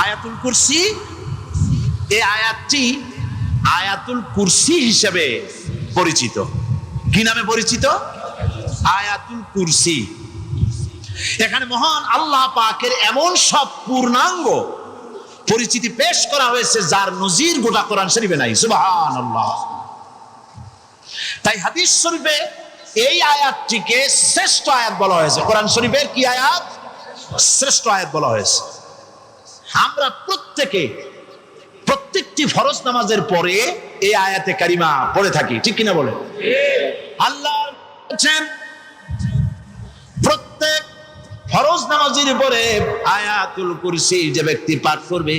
আয়াতুল কুরসি, এই আয়াতটি আয়াতুল কুরসি হিসেবে পরিচিত। কি নামে পরিচিত? আয়াতুল কুরসি। এখানে মহান আল্লাহ পাকের এমন সব পূর্ণাঙ্গ পরিচিতি পেশ করা হয়েছে যার নজির গোটা কোরআন শরীফে নাই। সুবহানাল্লাহ। তাই হাদিস শরীফে এই আয়াতটিকে শ্রেষ্ঠ আয়াত বলা হয়েছে। কোরআন শরীফের কি আয়াত? শ্রেষ্ঠ আয়াত বলা হয়েছে। আমরা প্রত্যেকটি ফরজ নামাজের পরে এই আয়াতে কারিমা পড়ে থাকি, ঠিক কিনা বলে? আল্লাহ বলেছেন প্রত্যেক ফরজ নামাজের পরে আয়াতুল কুরসি যে ব্যক্তি পাঠ করবে,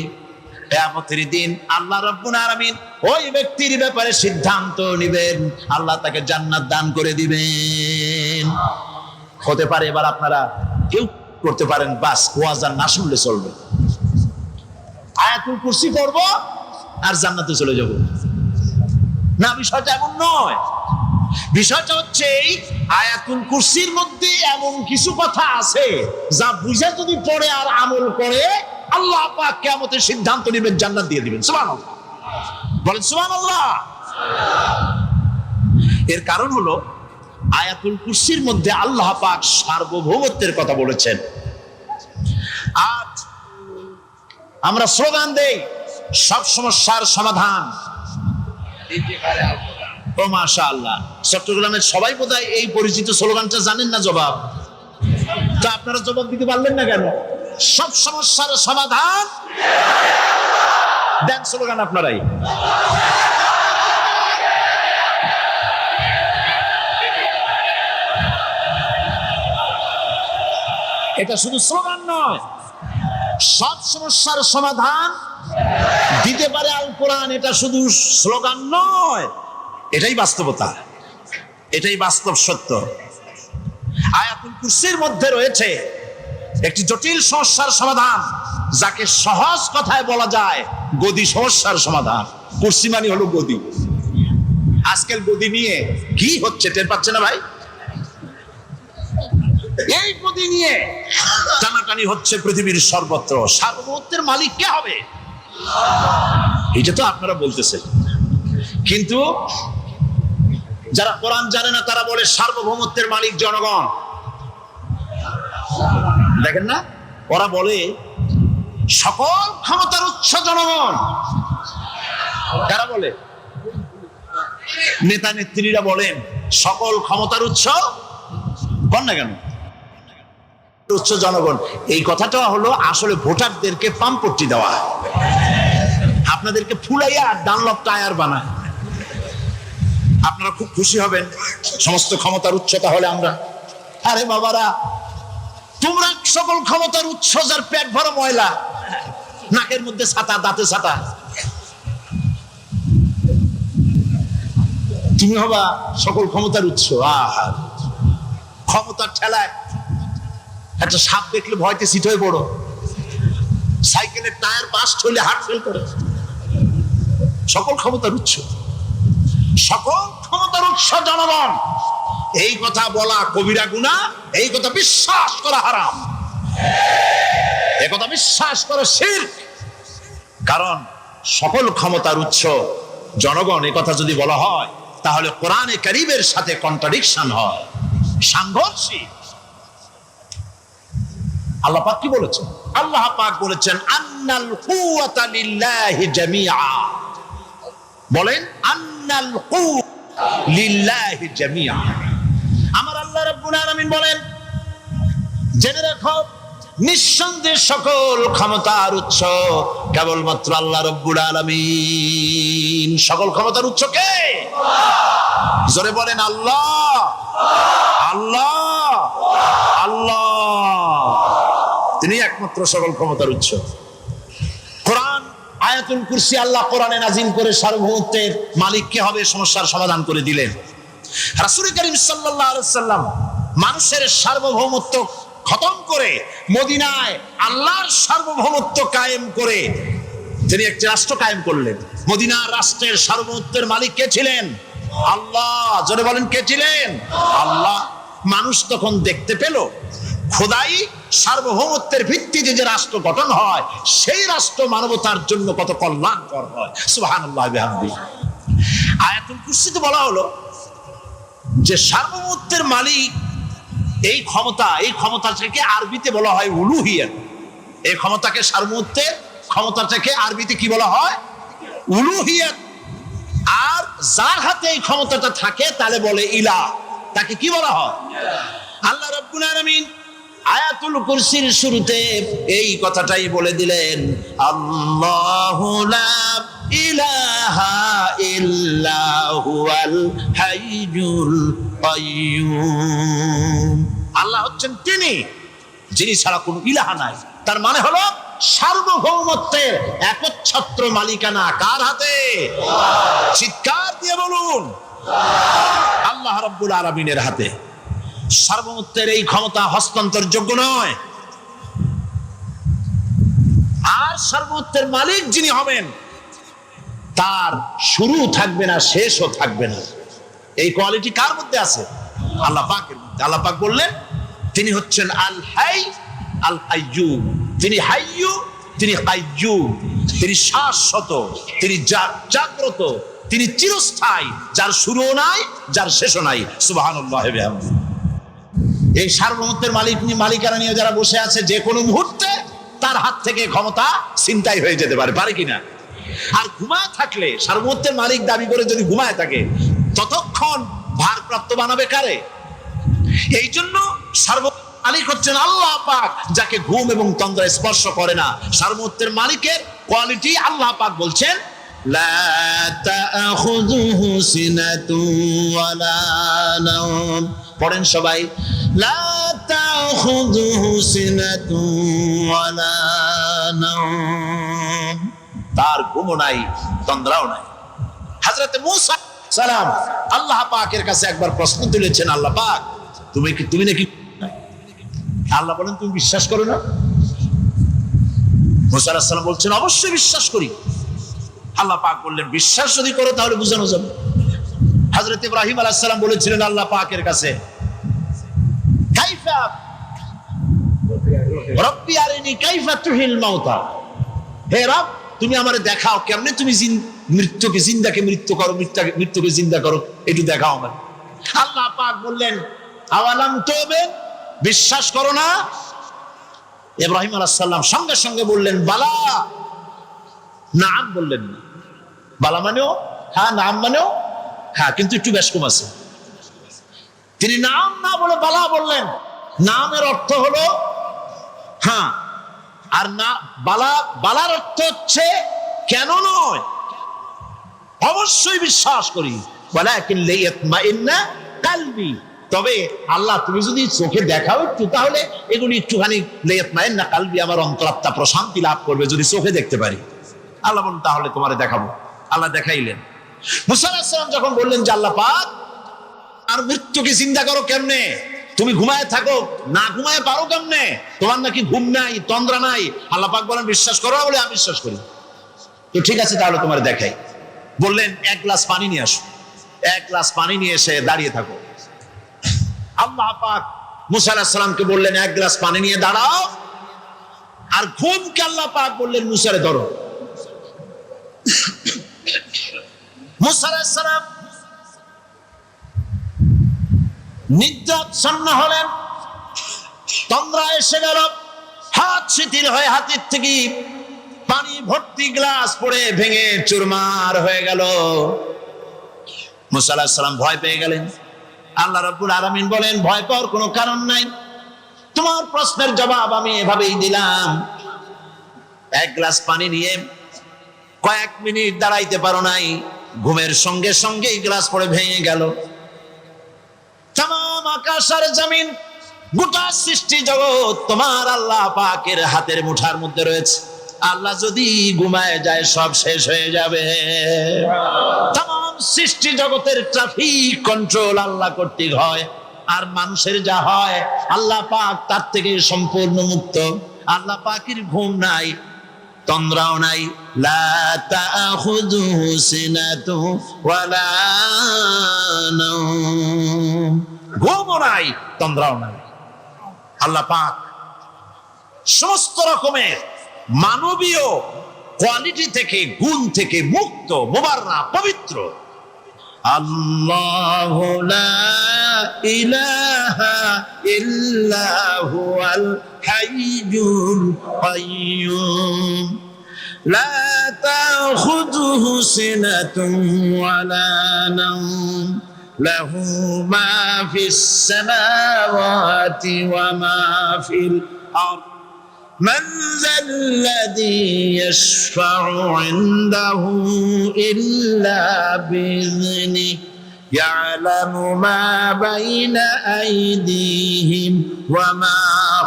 কিয়ামতের দিন আল্লাহ রাব্বুল আলামিন ওই ব্যক্তির ব্যাপারে সিদ্ধান্ত নেবেন, আল্লাহ তাকে জান্নাত দান করে দিবেন। হতে পারে এবার আপনারা কেউ করতে পারেন বাস ওয়াজ আর না শুনলে চলবে, আয়াতুল কুরসি পড়ব আর জান্নাতে চলে যাব। না, বিষয়টা এমন নয়। বিষয়টা হচ্ছে এই আয়াতুল কুরসির মধ্যে এমন কিছু কথা আছে যা বুঝে যদি পড়ে আর আমল করে আল্লাহ পাক কিয়ামতের সিদ্ধান্ত নেবেন, জান্নাত দিয়ে দিবেন। সুবহানাল্লাহ বলেন, সুবহানাল্লাহ। এর কারণ হলো আয়াতুল কুরসির মধ্যে আল্লাহ পাক সার্বভৌমত্বের কথা বলেছেন। আজ আমরা স্লোগান দেই সব সমস্যার সমাধান। ও মাশাআল্লাহ, চট্টগ্রামের সবাই বোধহয় এই পরিচিত স্লোগানটা জানেন না। জবাব তো আপনারা জবাব দিতে পারলেন না কেন? সব সমস্যার সমাধান দেন স্লোগান আপনারাই। এটা শুধু স্লোগান নয়, সব সমস্যার সমাধান দিতে পারে আল কোরআন। এটা শুধু স্লোগান নয়, এটাই বাস্তবতা, এটাই বাস্তব সত্য। আয়াতুল কুরসির মধ্যে রয়েছে একটি জটিল সমস্যার সমাধান, যাকে সহজ কথায় বলা যায় গদি সমস্যার সমাধান। কুরসি মানে হলো গদি। আজকাল গদি নিয়ে কি হচ্ছে টের পাচ্ছে না ভাই? এই গদি নিয়ে টানাটানি হচ্ছে পৃথিবীর সর্বত্র। সার্বভৌমত্বের মালিক কে হবে? এটা তো আপনারা বলতেছেন, কিন্তু যারা কোরআন জানে না তারা বলে সার্বভৌমত্বের মালিক জনগণ। দেখেন না, ওরা বলে সকল ক্ষমতার উৎস জনগণ। কারা বলে? নেতা নেত্রীরা বলেন সকল ক্ষমতার উৎস। বল না কেন? উৎস জনগণ। এই কথাটা হলো আসলে ভোটারদেরকে পাম্পট্টি দেওয়া, আপনাদেরকে ফুলাইয়া ডানলপ টায়ার বানায়। আপনারা খুব খুশি হবেন সমস্ত ক্ষমতার উৎস তাহলে আমরা। আরে বাবারা, তোমরা সকল ক্ষমতার উৎস যার পেট ভরা ময়লা, নাকের মধ্যে ছাতা, দাঁতে ছাতা, তুমি হবা সকল ক্ষমতার উৎস। আহা, ক্ষমতার ঠেলায় একটা সাপ দেখলে ভয়তে সিট হয়ে পড়ো, সাইকেলের টায়ার বাস্ট হইলে হার্ট ফেল করে। সকল ক্ষমতার উৎস, সকল ক্ষমতার উৎস জনগণ। এই কথা বলা কবিরা গুনাহ, এই কথা বিশ্বাস করা হারাম, এই কথা বিশ্বাস করা শিরক। কারণ সকল ক্ষমতার উৎস জনগণ এই কথা যদি বলা হয় তাহলে কোরআনে কারীমের সাথে কন্ট্রাডিকশন হয়, সাংঘর্ষিক। আল্লাহ পাক কি বলেছেন? আল্লাহ পাক বলেছেন আন্নাল কুওয়াতা লিল্লাহি জামিআ। বলেন আন্নাল কুওয়াতা লিল্লাহি জামিআ। আমার আল্লাহ রাব্বুল আলামিন বলেন, জেনে রাখো নিঃসন্দেহে সকল ক্ষমতার উৎস কেবলমাত্র আল্লাহ রাব্বুল আলামিন। সকল ক্ষমতার উৎস কে? জোরে বলেন আল্লাহ, আল্লাহ, আল্লাহ। তিনি একমাত্র সকল ক্ষমতার উৎস। কোরআন আয়াতুল কুরসি আল্লাহ কোরআনে নাজিল করে সার্বভৌমত্বের মালিক কে হবে সমস্যার সমাধান করে দিলেন। রাসূল করিম সাল্লাল্লাহু আলাইহি ওয়াসাল্লাম মানুষের সার্বভৌমত্ব খতম করে মদিনায় আল্লাহর সার্বভৌমত্ব কায়েম করে তিনি একটি রাষ্ট্র কায়েম করলেন। মদিনার রাষ্ট্রের সার্বভৌমত্বের মালিক কে ছিলেন? আল্লাহ। জোরে বলেন কে ছিলেন? আল্লাহ। মানুষ তখন দেখতে পেল খোদাই সার্বভৌমত্বের ভিত্তিতে যে রাষ্ট্র গঠন হয় সেই রাষ্ট্র মানবতার জন্য কত কল্যাণকর হয়। সুবহানাল্লাহ বিহামদিহি। আয়াতুল কুরসিতে বলা হলো যে সার্বভৌমত্বের মালিক এই ক্ষমতাটাকে আরবিতে বলা হয় উলুহিয়াত। এই ক্ষমতাকে সার্বভৌমত্বের ক্ষমতাটাকে আরবিতে কি বলা হয়? উলুহিয়াত। আর যার হাতে এই ক্ষমতাটা থাকে তাহলে বলে ইলাহ, তাকে কি বলা হয়? আল্লাহ রাব্বুল আলামিন আয়াতুল কুরসির শুরুতে এই কথাটাই বলে দিলেন, আল্লাহু লা ইলাহা ইল্লা হুয়াল হাইয়ুল কাইয়্যুম। আল্লাহ হচ্ছেন তিনি যিনি ছাড়া কোনো ইলাহা নাই। তার মানে হলো সার্বভৌমত্বের একচ্ছত্র মালিকানা কার হাতে? চিৎকার দিয়ে বলুন, আল্লাহ রাব্বুল আলামিনের হাতে। সার্বভৌমত্বের এই ক্ষমতা হস্তান্তরযোগ্য নয়। আর সার্বভৌমত্বের মালিক যিনি হবেন তার শুরু থাকবে না, শেষও থাকবে না। এই কোয়ালিটি কার মধ্যে আছে? আল্লাহ পাকের মধ্যে। আল্লাহ পাক বললেন তিনি হচ্ছেন আল হাই আল কাইয়্যুম। তিনি হাইয়্যু, তিনি কাইয়্যুম। তিনি শাশ্বত, তিনি জাগ্রত, তিনি চিরস্থায়ী, যার শুরুও নাই, যার শেষও নাই। সুবহানাল্লাহ বিহামদিহি। এই সার্বভৌমত্বের মালিকানা নিয়ে যারা বসে আছে, যে কোনো মুহূর্তে তার হাত থেকে ক্ষমতা ছিনতাই হয়ে যেতে পারে, পারে কিনা? আর ঘুমায় থাকলে, সার্বভৌমত্বের মালিক দাবি করে যদি ঘুমায় থাকে, ততক্ষণ ভারপ্রাপ্ত বানাবে কারে? এই জন্য সার্বভৌম মালিক হচ্ছেন আল্লাহ পাক, যাকে ঘুম এবং তন্দ্রা স্পর্শ করে না। সার্বভৌমত্বের মালিকের কোয়ালিটি আল্লাহ পাক বলছেন লা তাখুযুহু সিনাতুন ওয়ালা নাওম। পড়েন সবাই, লা তাখুযুহু সিনাতুন ওয়ালা নাওম। তার ঘুমও নাই, তন্দ্রাও নাই। হযরত মূসা সালাম আল্লাহ পাকের কাছে একবার প্রশ্ন তুলেছেন, আল্লাহ পাক তুমি নাকি? আল্লাহ বলেন তুমি বিশ্বাস করো না? মূসা আলাইহিস সালাম বলছেন অবশ্যই বিশ্বাস করি। আল্লাহ পাক বললেন বিশ্বাস যদি করো তাহলে বুঝানো যাবে। হযরত ইব্রাহিম আলাইহিস সালাম বলেছিলেন আল্লাহ পাকের কাছে, কাইফা রব্বি আরিনি কাইফা তুহিল মাউতা। হে রব, তুমি আমারে দেখাও কেমনে তুমি মৃত্যুকে জিন্দাকে মৃত্যু করো, মৃত্যুকে জিন্দা করো, একটু দেখাও আমারে। আল্লাহ পাক বললেন আওয়ালাম তুমিন, বিশ্বাস করো না? ইব্রাহিম আলাইহিস সালাম সঙ্গে সঙ্গে বললেন বালা। নাম বললেন না। বালা মানেও হ্যাঁ, নাম মানেও হ্যাঁ, কিন্তু একটু বেশ কম আছে। তিনি নাম না বলে বালা বললেন। নামের অর্থ হলো হ্যাঁ, আর না বালার অর্থ হচ্ছে কেন নয়, অবশ্যই বিশ্বাস করি। ওয়ালাকিন লিয়াতমাইন্না কলবি। তবে আল্লাহ তুমি যদি চোখে দেখাও একটু, তাহলে এগুলি একটুখানি লিয়াতমাইন্না কলবি, আমার অন্তরাত্মা প্রশান্তি লাভ করবে যদি চোখে দেখতে পারি। আল্লাহ বললেন তাহলে তোমারে দেখাবো। আল্লাহ দেখাইলেন। মূসা আলাইহিস সালাম যখন বললেন যে আল্লাহ পাক আর মৃত্যুকে চিন্তা করো কেমনে, তুমি ঘুমায় থাকো, না ঘুমায় পারো কেমনে, তোমার নাকি ঘুম নাই, তন্দ্রা নাই। আল্লাহ পাক বলেন বিশ্বাস করো, বলে আমি বিশ্বাস করি। তো ঠিক আছে তাহলে তোমার দেখাই। বললেন এক গ্লাস পানি নিয়ে আসো। এক গ্লাস পানি নিয়ে এসে দাঁড়িয়ে থাকো। আল্লাহ পাক মূসা আলাইহিস সালামকে বললেন এক গ্লাস পানি নিয়ে দাঁড়াও। আর ঘুমকে আল্লাহ পাক বললেন মূসারে ধরো। মূসা আলাইহিস সালাম নিদ্রাচ্ছন্ন হলেন, তন্দ্রা এসে গেল, হাত শিথিল হয়ে হাতের থেকে পানি ভর্তি গ্লাস পড়ে ভেঙে চুরমার হয়ে গেল। মূসা আলাইহিস সালাম ভয় পেয়ে গেলেন। আল্লাহ রাব্বুল আলামিন বলেন ভয় পাওয়ার কোনো কারণ নাই, তোমার প্রশ্নের জবাব আমি এভাবেই দিলাম। এক গ্লাস পানি নিয়ে কয়েক মিনিট দাঁড়াইতে পারো নাই, ঘুমের সঙ্গে সঙ্গে গ্লাস পড়ে ভেঙে গেল। তামাম আকাশ আর জমিন, গোটা সৃষ্টি জগৎ তোমার আল্লাহ পাকের হাতের মুঠার মধ্যে রয়েছে। আল্লাহ যদি ঘুমায় যায় সব শেষ হয়ে যাবে। তামাম সৃষ্টি জগতের ট্রাফিক কন্ট্রোল আল্লাহ কর্তৃক হয়। আর মানুষের যা হয় আল্লাহ পাক তার থেকে সম্পূর্ণ মুক্ত। আল্লাহ পাকের ঘুম নাই, তন্দ্রাও নাই। লা তাখুযুহু সিনাতু ওয়ালা নাওম। ঘুমও নাই, তন্দ্রাও নাই। আল্লাহ পাক সমস্ত রকমের মানবীয় কোয়ালিটি থেকে, গুণ থেকে মুক্ত, মুবাররা, পবিত্র। আল্লাহু লা ইলাহা ইল্লা হুয়াল হাইয়ুল কাইয়্যুম লা তাখুযুহু সিনাতুন ওয়ালা নাওম লাহু মা ফিস সামাওয়াতি ওয়া মা ফিল আরদ من ذا الذي يشفع عنده إلا بإذنه يعلم ما بين أيديهم وما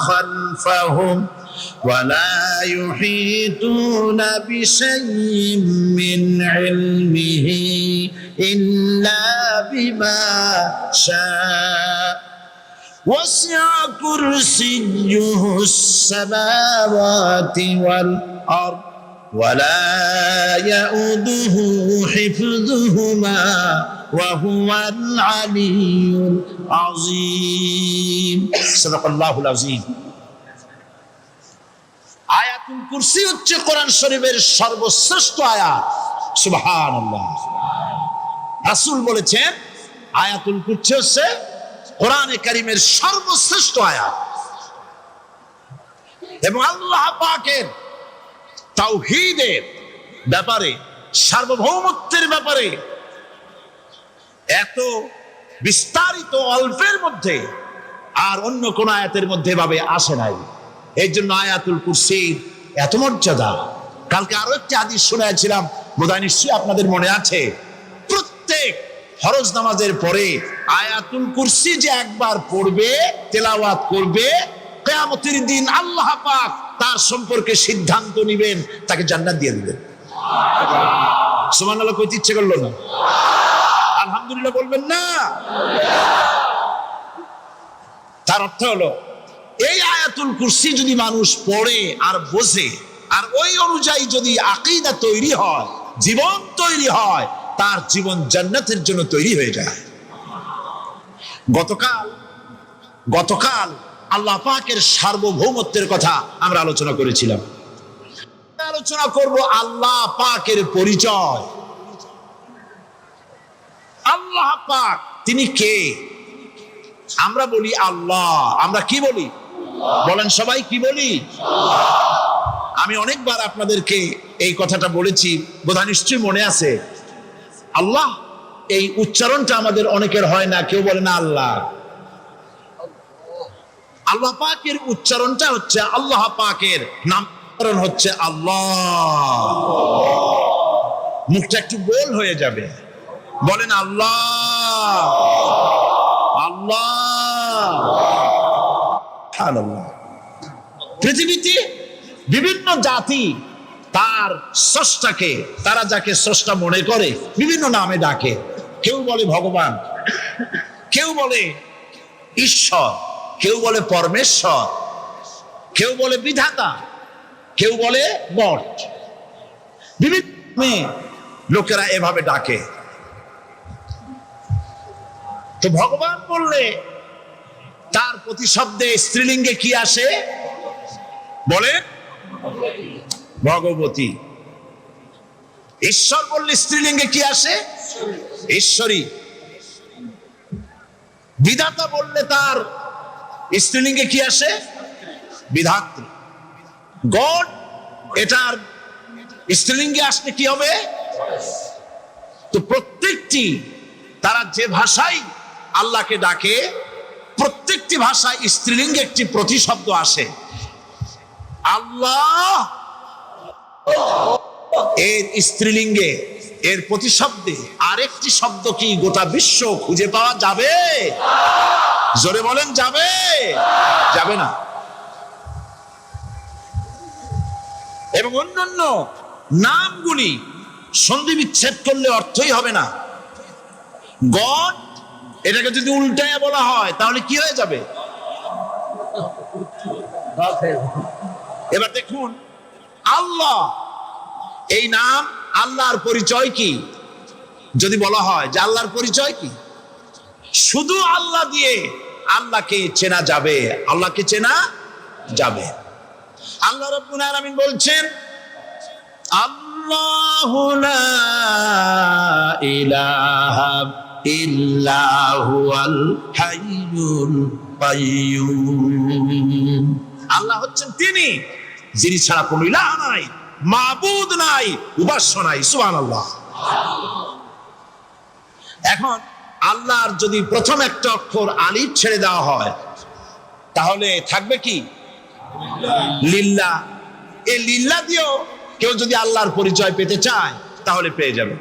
خلفهم ولا يحيطون بشيء من علمه إلا بما شاء وسع كرسيه السماوات والأرض ولا يؤوده حفظهما وهو العلي العظيم صدق الله العظيم আয়াতুল কুরসি হচ্ছে কোরআন শরীফের সর্বশ্রেষ্ঠ আয়াত। সুবহানাল্লাহ। রাসূল বলেছেন আয়াতুল কুরসি হচ্ছে কোরআনে কারীমের সর্বশ্রেষ্ঠ আয়াত। এবং আল্লাহ পাকের তাওহীদের ব্যাপারে, সার্বভৌমত্বের ব্যাপারে এত বিস্তারিত অল্পের মধ্যে আর অন্য কোন আয়াতের মধ্যে ভাবে আসে নাই। এই জন্য আয়াতুল কুরসির এত মর্যাদা। কালকে আরো একটি হাদিস শুনেছিলাম, বোধহয় নিশ্চয়ই আপনাদের মনে আছে, প্রত্যেক ফরজ নামাজের পরে আয়াতুল কুরসি যে একবার পড়বে, তেলাওয়াত করবে, কিয়ামতের দিন আল্লাহ পাক তার সম্পর্কে সিদ্ধান্ত নেবেন, তাকে জান্নাত দিয়ে দিবেন। সুবহানাল্লাহ কইতে ইচ্ছে করলো না? আলহামদুলিল্লাহ বলবেন না? তার অর্থ হলো এই আয়াতুল কুরসি যদি মানুষ পড়ে আর বোঝে, আর ওই অনুযায়ী যদি আকীদা তৈরি হয়, জীবন তৈরি হয়, তার জীবন জান্নাতের জন্য তৈরি হয়ে যায়। গতকাল আল্লাহ পাকের সার্বভৌমত্বের কথা আমরা আলোচনা করেছিলাম। আলোচনা করব আল্লাহ পাকের পরিচয়। আল্লাহ পাক তিনি কে? আমরা বলি আল্লাহ। আমরা কি বলি? বলেন সবাই, কি বলি? আমি অনেকবার আপনাদেরকে এই কথাটা বলেছি, বোধহয় নিশ্চয়ই মনে আছে। আল্লাহ এই উচ্চারণটা আমাদের অনেকের হয় না, কেউ বলে না আল্লাহ। আল্লাহ পাকের উচ্চারণটা হচ্ছে, আল্লাহ পাকের নামকরণ হচ্ছে আল্লাহ। মুখটা একটু গোল হয়ে যাবে, বলেন আল্লাহ আল্লাহ। পৃথিবীতে বিভিন্ন জাতি তার স্রষ্টাকে, তারা যাকে স্রষ্টা মনে করে, বিভিন্ন নামে ডাকে। কেউ বলে ভগবান, কেউ বলে ঈশ্বর, কেউ বলে পরমেশ্বর, কেউ বলে বিধাতা, কেউ বলে গড। বিভিন্ন লোকেরা এভাবে ডাকে। তো ভগবান বললে তার প্রতিশব্দে স্ত্রীলিঙ্গে কি আসে? বলে ভগবতী। ঈশ্বর বললে স্ত্রীলিঙ্গে কি আসে? ঈশ্বরী। বিধাতা বললে তার স্ত্রীলিঙ্গে কি আসে? বিধাত্রী। গড, এটার স্ত্রীলিঙ্গে আসলে কি হবে? তো প্রত্যেকটি, তারা যে ভাষায় আল্লাহকে ডাকে, প্রত্যেকটি ভাষায় স্ত্রীলিঙ্গে একটি প্রতিশব্দ আসে। আল্লাহ এর স্ত্রীলিঙ্গে, এর প্রতিশব্দে আরেকটি শব্দ কি গোটা বিশ্ব খুঁজে পাওয়া যাবে? জোরে বলেন, যাবে? যাবে না। এবং অন্যান্য নামগুলি সন্ধি বিচ্ছেদ করলে অর্থই হবে না। গড, এটাকে যদি উল্টায় বলা হয় তাহলে কি হয়ে যাবে? এবার দেখুন, আল্লাহ এই নাম, আল্লাহর পরিচয় কি? যদি বলা হয় যে আল্লাহর পরিচয় কি, শুধু আল্লাহ দিয়ে আল্লাহকে চেনা যাবে, আল্লাহকে চেনা যাবে। আল্লাহ রাব্বুল আলামিন বলছেন, আল্লাহু লা ইলাহা ইল্লা হুয়াল হাইয়ুল কাইয়্যুম। আল্লাহ হচ্ছেন তিনি যিনি ছাড়া কোনো ইলাহ নাই, মাবুদ নাই, উপাস্য নাই। সুবহানাল্লাহ। এখন আল্লাহর যদি প্রথম একটা অক্ষর আলিফ ছেড়ে দেওয়া হয় তাহলে থাকবে কি? লিল্লাহ। এই লিল্লাহ দিয়েও কেউ যদি আল্লাহর পরিচয় পেতে চায় তাহলে পেয়ে যাবে।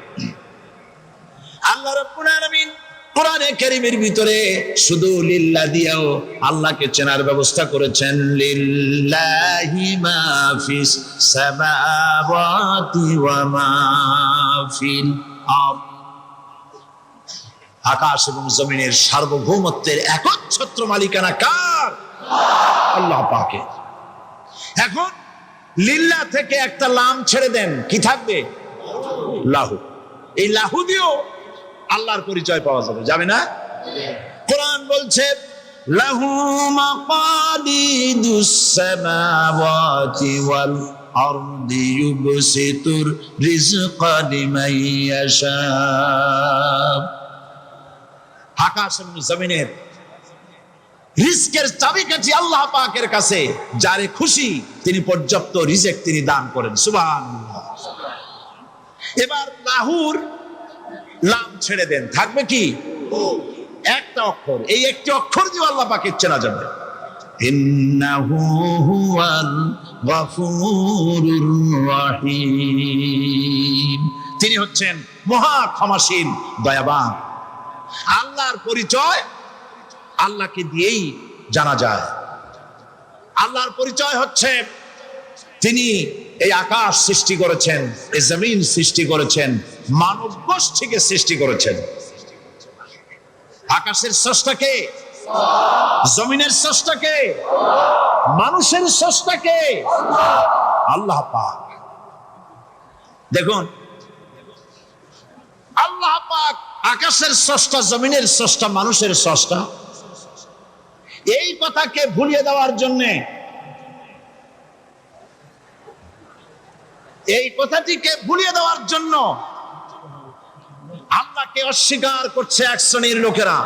আল্লাহ রাব্বুল আলামিন কোরআনে কারীমের ভিতরে শুধু লিল্লাহ দিয়েও আল্লাহকে চেনার ব্যবস্থা করেছেন। লিল্লাহি মা ফিস সামাওয়াতি ওয়া মা ফিল আরদ। আকাশ এবং জমিনের সার্বভৌমত্বের একচ্ছত্র মালিকানা কার? আল্লাহ পাকের। এখন লিল্লাহ থেকে একটা লাম ছেড়ে দেন, কি থাকবে? লাহু। এই লাহু দিয়েও আল্লাহর পরিচয় পাওয়া যাবে, যাবে না? কোরআন বলছে, লাহু মাকালিদুস সামাওয়াতি ওয়াল আরদি ইউবসিতুর রিজকা লিমান ইয়াশা। আকাশ এবং জমিনের রিজকের চাবিকাঠি আল্লাহ পাকের কাছে, যারে খুশি তিনি পর্যাপ্ত রিজক তিনি দান করেন। সুবহানাল্লাহ। এবার লাহুর লাম ছেড়ে দেন, থাকবে কি? একটা অক্ষর। এই একটি অক্ষর দিয়ে আল্লাহ পাকের চেনা যাবে। ইন্নাহু হুয়াল গফুরুর রহিম। তিনি হচ্ছেন মহা ক্ষমাশীল, দয়াবান। আল্লাহর পরিচয় আল্লাহকে দিয়েই জানা যায়। আল্লাহর পরিচয় হচ্ছে তিনি এই আকাশ সৃষ্টি করেছেন, এই জমিন সৃষ্টি করেছেন, মানব গোষ্ঠীকে সৃষ্টি করেছেন। আকাশের স্রষ্টা কে? জমিনের স্রষ্টা কে? মানুষের স্রষ্টা কে? আল্লাহ পাক। দেখুন, আল্লাহ পাক আকাশের স্রষ্টা, জমিনের স্রষ্টা, মানুষের স্রষ্টা। এই কথাকে ভুলিয়ে দেওয়ার জন্য, এই কথাটিকে ভুলিয়ে দেওয়ার জন্য আল্লাহকে অস্বীকার করছে এক শ্রেণীর লোকেরা।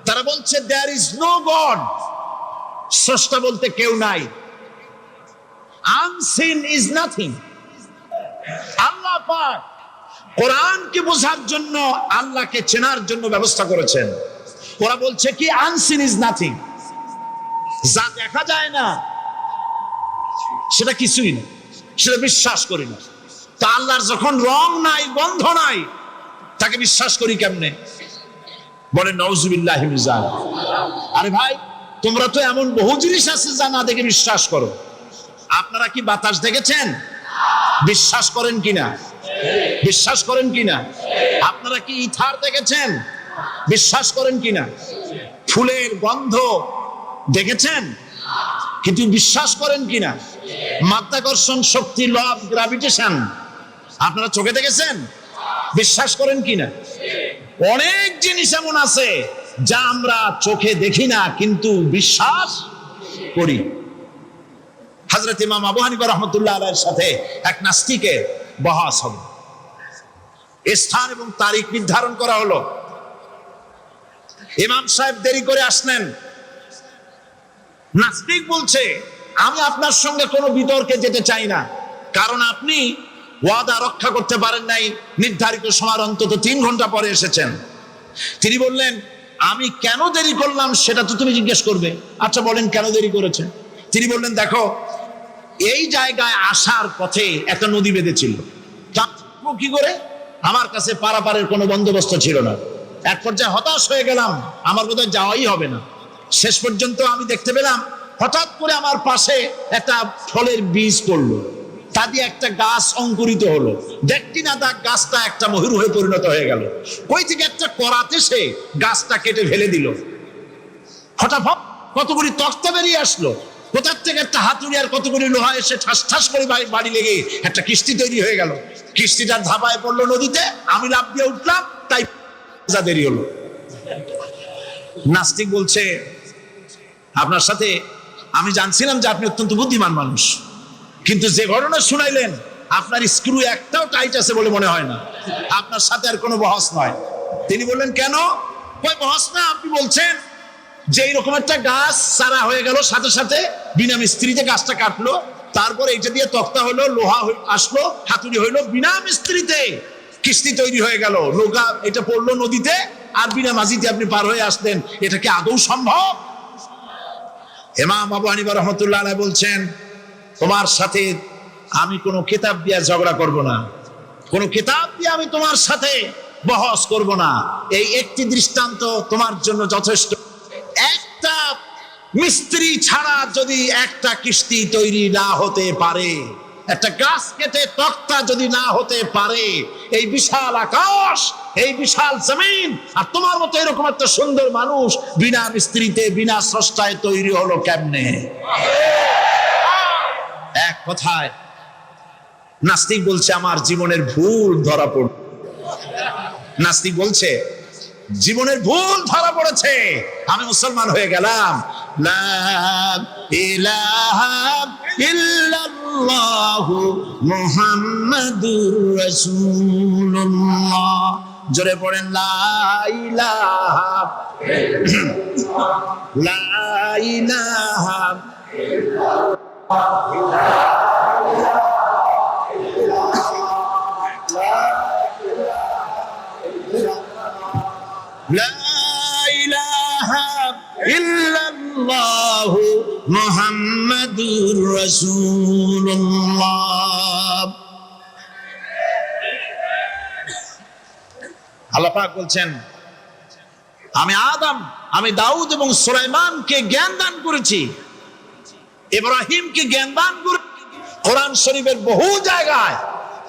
তারা বলছে দেয়ার ইজ নো গড, স্রষ্টা বলতে কেউ নাই, আনসিন ইজ নাথিং। আল্লাহ পাক কোরআনকে বোঝার জন্য, আল্লাহকে চেনার জন্য ব্যবস্থা করেছেন। ওরা বলছে কি? আনসিন ইজ নাথিং, যা দেখা যায় না সেটা কিছুই না, সেটা বিশ্বাস করি না। তা আল্লাহর যখন রং নাই, গন্ধ নাই, তাকে বিশ্বাস করি কেমনে? বলে নাউজুবিল্লাহি মিন যালিক। আরে ভাই, তোমরা তো এমন বহু জিনিস আছে যা না দেখে বিশ্বাস করো। আপনারা কি বাতাস দেখেছেন? বিশ্বাস করেন কিনা? বিশ্বাস করেন কিনা? আপনারা কি ইথার দেখেছেন? বিশ্বাস করেন কিনা? ফুলের গন্ধ দেখেছেন কিন্তু বিশ্বাস করেন কিনা? মাধ্যাকর্ষণ শক্তি, ল অফ গ্রাভিটেশন আপনারা চোখে দেখেছেন? বিশ্বাস করেন কিনা? অনেক জিনিস এমন আছে যা আমরা চোখে দেখি না কিন্তু বিশ্বাস করি। হযরত ইমাম আবু হানিফা রাহমাতুল্লাহ আলাইহির সাথে এক নাস্তিকের বহাস হবে। স্থান এবং তারিখ নির্ধারণ করা হলো। ইমাম সাহেব দেরি করে আসলেন। নাস্তিক বলছে, আমি আপনার সঙ্গে কোনো বিতর্কে যেতে চাই না, কারণ আপনি ওয়াদা রক্ষা করতে পারেন নাই, নির্ধারিত সময় অন্তত 3 ঘন্টা পরে এসেছেন। তিনি বললেন, আমি কেন দেরি করলাম সেটা তো তুমি জিজ্ঞেস করবে। আচ্ছা বলেন কেন দেরি করেছেন? তিনি বললেন, দেখো, এই জায়গায় আসার পথে একটা নদী বেঁধেছিল, কি করে? আমার কাছে পারাপারের কোনো বন্দোবস্ত ছিল না। এক পর্যায়ে হতাশ হয়ে গেলাম, আমার বোধহয় যাওয়াই হবে না। শেষ পর্যন্ত আমি দেখতে পেলাম হঠাৎ করে আমার পাশে একটা ফলের বীজ পড়লো, তা দিয়ে একটা গাছ অঙ্কুরিত হলো। দেখটি না তা গাছটা একটা ময়ূর হয়ে পরিণত হয়ে গেল। কই থেকে একটা করাতে সে গাছটা কেটে ফেলে দিল। হঠাৎ কতগুলি তক্তা বেরিয়ে আসলো, কোথার থেকে একটা হাতুড়ি আর কতগুলি লোহা এসে ঠাস ঠাস করে বাড়ি লেগে একটা কিস্তি তৈরি হয়ে গেল। কিস্তিটার ধাপায় পড়লো নদীতে, আমি লাফ দিয়ে উঠলাম, তাই দেরি হলো। নাস্তিক বলছে, আপনার সাথে আমি জানছিলাম যে আপনি অত্যন্ত বুদ্ধিমান মানুষ, কিন্তু যে ঘটনা শুনাইলেন আপনার স্ক্রু একটাও টাইট আছে বলে মনে হয় না, আপনার সাথে আর কোনো বহস নয়। তিনি বললেন, কেন? বহস না, আপনি বলছেন যে এইরকম একটা গাছ চারা হয়ে গেল, সাথে সাথে বিনা মিস্ত্রিতে গাছটা কাটলো, তারপরে এটা দিয়ে তক্তা হলো, লোহা আসলো, হাতুড়ি হইলো, বিনা মিস্ত্রিতে কিস্তি তৈরি হয়ে গেল, নৌকা এটা পড়লো নদীতে, আর বিনা মাঝিতে আপনি পার হয়ে আসলেন। এটা কি আদৌ সম্ভব? ইমাম আবু হানিফা রাহমাতুল্লাহ আলাইহি বলছেন, তোমার সাথে আমি কোনো কিতাব দিয়ে ঝগড়া করব না, কোনো কিতাব দিয়ে আমি তোমার সাথে বহস করব না। এই একটি দৃষ্টান্ত তোমার জন্য যথেষ্ট। একটা মিস্ত্রি ছাড়া যদি একটা কিস্তি তৈরি না হতে পারে, একটা গাছ কেটে তক্তা যদি না হতে পারে, এই বিশাল আকাশ, এই বিশাল জমিন, আর তোমার মতো এরকম একটা সুন্দর মানুষ বিনা মিস্ত্রিতে বিনা স্রষ্টায় তৈরি হলো কেমনে? এক কথায় নাস্তিক বলছে আমার জীবনের ভুল ধরা পড়ল। নাস্তিক বলছে জীবনের ভুল ধরা পড়েছে, আমি মুসলমান হয়ে গেলাম। লা ইলাহা ইল্লাল্লাহু মুহাম্মাদুর রাসূলুল্লাহ। জোরে পড়েন, লা ইলাহা লা ইলাহা লা ইলাহা ইল্লাল্লাহু মুহাম্মাদুর রাসূলুল্লাহ। আল্লাহ পাক বলছেন, আমি আদম, আমি দাউদ এবং সুলাইমানকে জ্ঞান দান করেছি, ইব্রাহিমকে জ্ঞান দান করে। কোরআন শরীফের বহু জায়গায়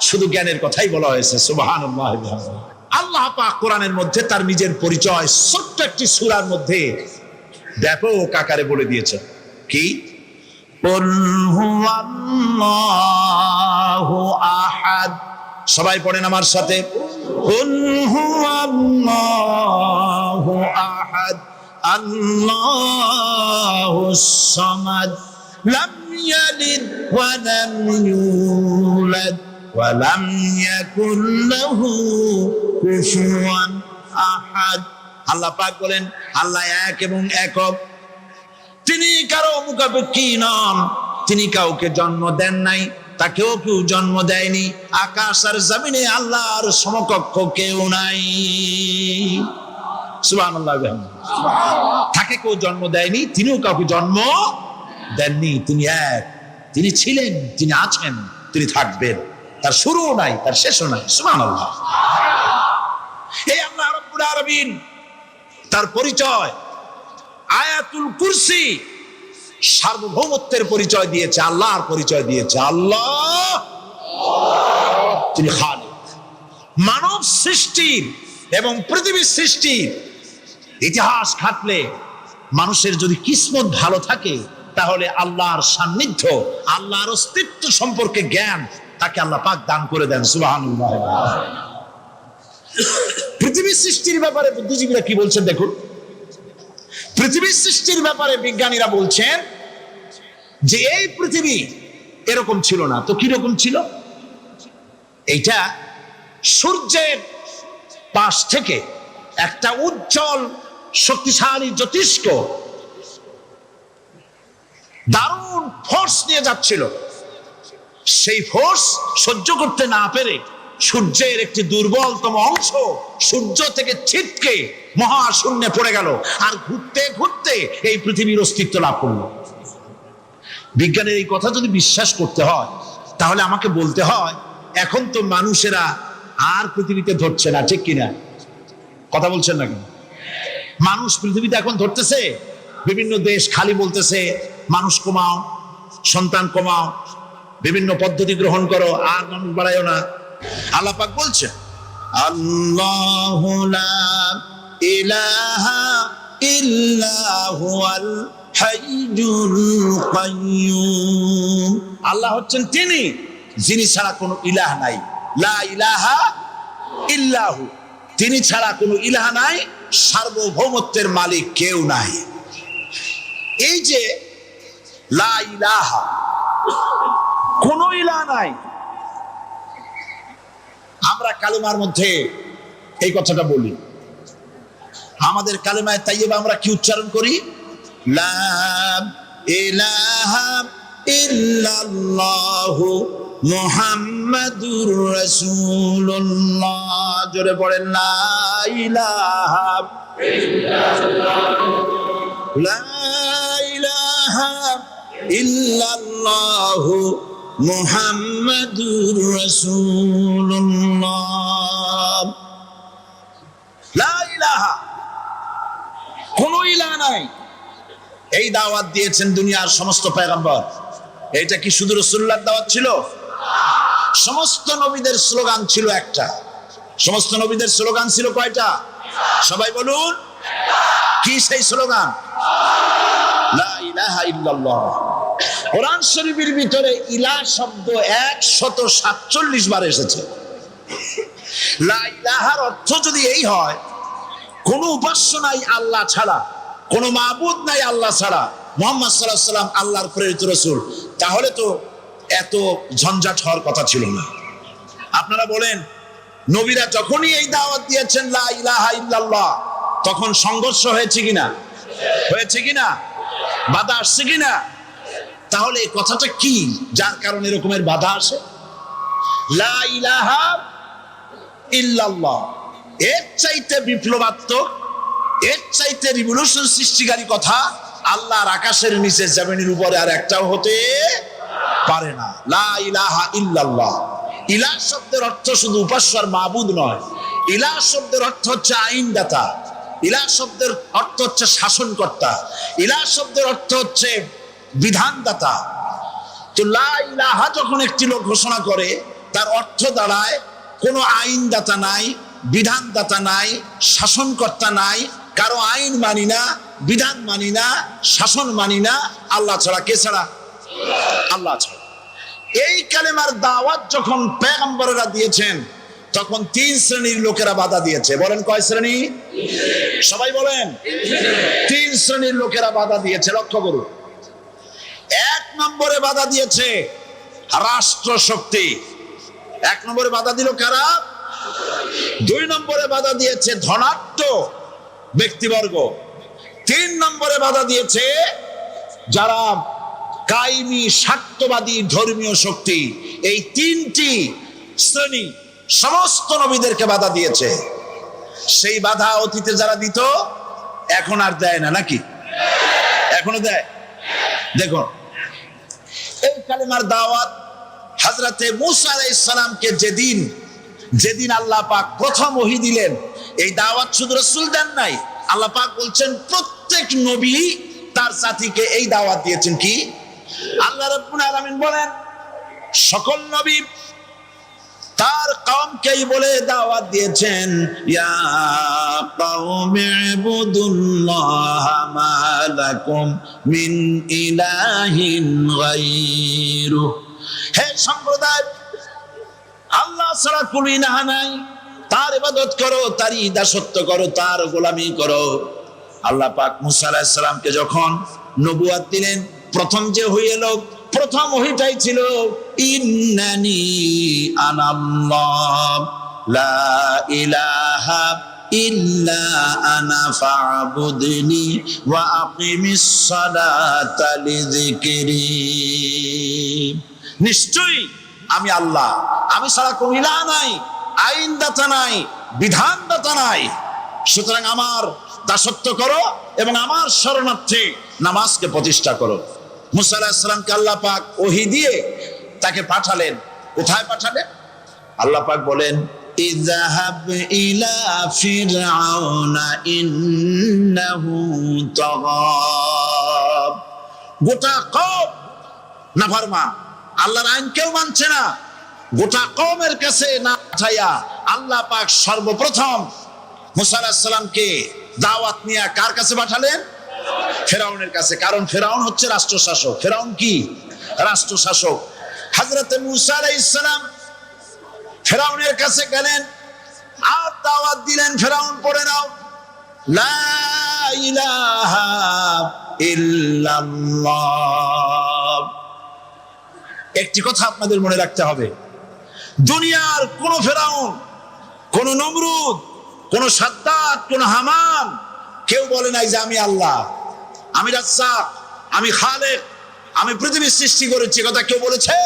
শুধু জ্ঞানের কথাই বলা হয়েছে। সুবহানাল্লাহ। আল্লাহ পাক কোরআনের মধ্যে তার নিজের পরিচয় ছোট্ট একটি সূরার মধ্যে ব্যাপক আকারে বলে দিয়েছেন। কি? কুল হুয়াল্লাহু আহাদ। সবাই পড়েন আমার সাথে, কুল হুয়াল্লাহু আহাদ আল্লাহুস সামাদ লাম ইয়ালিদ ওয়া লাম ইউলাদ ওয়া লাম ইয়াকুল লাহু কুফুয়ান আহাদ। আল্লাহ পাক বলেন, আল্লাহ এক এবং একক, তিনি কারো মুখাপেক্ষী নন, তিনি কাউকে জন্ম দেন নাই, তাকেও কেউ জন্ম দেয়নি। আকাশ আর জমিনে আল্লাহর সমকক্ষ কেউ নাই। সুবহানাল্লাহ। তাকে কেউ জন্ম দেয়নি, তিনিও কাউকে জন্ম দেননি। তিনি এক, তিনি ছিলেন, তিনি আছেন, তিনি থাকবেন। তার শুরুও নাই, তার শেষও নাই। সুবহানাল্লাহ। এই আল্লাহ রাব্বুল আলামিন তার পরিচয় আয়াতুল কুরসি সার্বভৌমত্বের পরিচয় দিয়েছে, আল্লাহর পরিচয় দিয়েছে। আল্লাহ তিনি খালিক। মানব সৃষ্টির এবং পৃথিবীর সৃষ্টির ইতিহাস ঘাটলে মানুষের যদি কিসমত ভালো থাকে, তাহলে আল্লাহর সান্নিধ্য, আল্লাহর অস্তিত্ব সম্পর্কে জ্ঞান তাকে আল্লাহ পাক দান করে দেন। সুবহানাল্লাহ। পৃথিবীর সৃষ্টির ব্যাপারে বুদ্ধিজীবীরা কি বলছেন দেখুন। পৃথিবীর সৃষ্টির ব্যাপারে বিজ্ঞানীরা বলছেন যে এই পৃথিবী এরকম ছিল না, তো কিরকম ছিল? এইটা সূর্যের পাশ থেকে একটা উজ্জ্বল শক্তিশালী জ্যোতিষ্ক দারুণ ফোর্স নিয়ে যাচ্ছিল। সেই ফোর্স সহ্য করতে না পেরে সূর্যের একটি দুর্বলতম অংশ সূর্য থেকে ছিটকে মহাশূন্যে পড়ে গেল, আর ঘুরতে ঘুরতে এই পৃথিবীর অস্তিত্ব লাভ করল। বিজ্ঞানের এই কথা যদি বিশ্বাস করতে হয়, তাহলে আমাকে বলতে হয় এখন তো মানুষেরা আর পৃথিবীতে ধরছে না, ঠিক কিনা? কথা বলছেন না কেন? মানুষ পৃথিবীতে এখন ধরতেছে, বিভিন্ন দেশ খালি বলতেছে মানুষ কমাও, সন্তান কমাও, বিভিন্ন পদ্ধতি গ্রহণ করো, আর মানুষ বাড়ায়ও না। আল্লাহ পাক বলছেন, আল্লাহু লা ইলাহা ইল্লা হুয়াল হাইয়ুল কাইয়্যুম। আল্লাহ হচ্ছেন তিনি, যিনি ছাড়া কোনো ইলাহ নাই। লা ইলাহা ইল্লাহু, তিনি ছাড়া কোনো ইলাহ নাই, সার্বভৌমত্বের মালিক কেউ নাই। এই যে লা ইলাহা, কোন ইলাহ নাই, আমরা কালেমার মধ্যে এই কথাটা বলি। আমাদের কালেমায়ে তাইয়্যিবা আমরা কি উচ্চারণ করি? লা ইলাহা ইল্লাল্লাহু মুহাম্মাদুর রাসূলুল্লাহ। জোরে পড়েন লা ইলাহা ইল্লাল্লাহু, লা ইলাহা ইল্লাল্লাহু মুহাম্মাদুর রাসূলুল্লাহ। লা ইলাহা, কোন ইলাহ নাই, এই দাওয়াত দিয়েছেন দুনিয়ার সমস্ত পয়গম্বর। এটা কি শুধু রাসূলুল্লাহর দাওয়াত ছিল? সমস্ত নবীদের স্লোগান ছিল একটা। সমস্ত নবীদের স্লোগান ছিল কয়টা? সবাই বলুন, কি সেই স্লোগান? লা ইলাহা ইল্লাল্লাহ। কোরআন শরীফের ভিতরে ইলাহ শব্দ 147 বার এসেছে। লা ইলাহার অর্থ যদি এই হয়, কোন উপাস্য নাই আল্লাহ ছাড়া, কোন মাবুদ নাই আল্লাহ ছাড়া, মুহাম্মদ সাল্লাল্লাহু আলাইহি ওয়াসাল্লাম আল্লাহর প্রেরিত রাসূল, তাহলে তো এত ঝঞ্ঝাট হওয়ার কথা ছিল না। আপনারা বলেন, নবীরা যখনই এই দাওয়াত দিয়েছেন লা ইলাহা ইল্লাল্লাহ, তখন সংঘর্ষ হয়েছে কিনা? হয়েছে কিনা? বাধা আসছে কিনা? তাহলে এই কথাটা কি, যার কারণে এরকমের বাধা আসে? লা ইলাহা ইল্লাল্লাহ, এর চাইতে বিপ্লবাত্মক, এর চাইতে রিভলিউশন সৃষ্টিকারী কথা আল্লাহর আকাশের নিচে জমিনের উপরে আর একটাও হতে পারে না। লা ইলাহা ইল্লাল্লাহ। ইলাহ শব্দের অর্থ শুধু উপাস্য আর মাবুদ নয়। ইলাহ শব্দের অর্থ হচ্ছে আইনদাতা, ইলাহ শব্দের অর্থ হচ্ছে শাসনকর্তা, ইলাহ শব্দের অর্থ হচ্ছে বিধানদাতা। তো লা ইলাহা যখন একটি লোক ঘোষণা করে, তার অর্থ দাঁড়ায় কোনো আইনদাতা নাই, বিধানদাতা নাই, শাসনকর্তা নাই, কারো আইন মানি না, বিধান মানি না, শাসন মানি না, আল্লাহ ছাড়া। কে ছাড়া? আল্লাহ ছাড়া। এই কালেমার দাওয়াত যখন পয়গম্বররা দিয়েছেন, তখন 3 শ্রেণীর লোকেরা বাধা দিয়েছে। বলেন কয় শ্রেণী? সবাই বলেন। 3 শ্রেণীর লোকেরা বাধা দিয়েছে। লক্ষ্য করুন। 1 নম্বরে বাধা দিয়েছে রাষ্ট্র শক্তি। 1 নম্বরে বাধা দিল কারা? 2 নম্বরে বাধা দিয়েছে ধনাঢ্য ব্যক্তিবর্গ। 3 নম্বরে বাধা দিয়েছে যারা কায়েমি স্বার্থবাদী ধর্মীয় শক্তি। এই 3টি শ্রেণী সমস্ত নবীদেরকে বাধা দিয়েছে। সেই বাধা অতীতে যারা দিত, এখন আর দেয় না নাকি? এখনো দেয়। দেখুন, এই কালেমার দাওয়াত হযরতে মূসা আলাইহিস সালামকে যেদিন আল্লাহ পাক প্রথম ওহী দিলেন, এই দাওয়াত শুধু রাসূল দেন নাই, আল্লাহ পাক বলছেন প্রত্যেক নবী তার জাতিকে এই দাওয়াত দিয়েছেন। কি? আল্লাহ রাব্বুল আলামিন বলেন, সকল নবী তার কওমকেই বলে দাওয়াত দিয়েছেন, ইয়া কওমি ইবুদুল্লাহা মা লাকুম মিন ইলাহিন গায়রু। হে সম্প্রদায়, আল্লাহ ছাড়া কোনো ইলাহ নাই, তার ইবাদত করো, তারই দাসত্ব করো, তার গোলামি করো। আল্লাহ পাক মূসা আলাইহিস সালামকে যখন নবুয়ত দিলেন, প্রথম যে হয়ে এলো, প্রথম ওহীটাই ছিল ইন্নানি আনাল্লাহ লা ইলাহা ইল্লা আনা ফা'বুদনি ওয়া আকিমিস সালাতা লিযিকরি। নিশ্চয়ই আমি আল্লাহ, আমি ছাড়া কোনো ইলাহ নাই, আইনদাতা নাই, বিধানদাতা নাই, সুতরাং আমার দাসত্ব করো এবং আমার শরণার্থে নামাজকে প্রতিষ্ঠা করো। মূসা আলাইহিস সালামকে আল্লাহ পাক ওহী দিয়ে তাকে পাঠালেন। কোথায় পাঠালেন? আল্লাহ পাক বলেন, ইযহাব ইলা ফিরআউনা ইন্নাহু তাগা। গোটা কওম নাফরমান, আল্লাহর আইন কেউ মানছে না। গোটা কওমের কাছে না পাঠাইয়া আল্লাহ পাক সর্বপ্রথম মূসা আলাইহিস সালামকে দাওয়াত নিয়ে কার কাছে পাঠালেন? ফেরাউনের কাছে। কারণ ফেরাউন হচ্ছে রাষ্ট্রশাসক। ফেরাউন কি? রাষ্ট্রশাসক। হযরতে মূসা আলাইহিস সালাম ফেরাউনের কাছে গেলেন আর দাওয়াত দিলেন, ফেরাউন পড়ে নাও। লা ইলাহা ইল্লাল্লাহ। একটি কথা আপনাদের মনে রাখতে হবে, দুনিয়ার কোন ফেরাউন, কোন নমরুদ, কোন সাদ্দাত, কোন হামান কেউ বলে নাই যে আমি আল্লাহ, আমি রাজ্জাক, আমি খালেক, আমি পৃথিবীর সৃষ্টি করেছি। কথা কেউ বলেছে?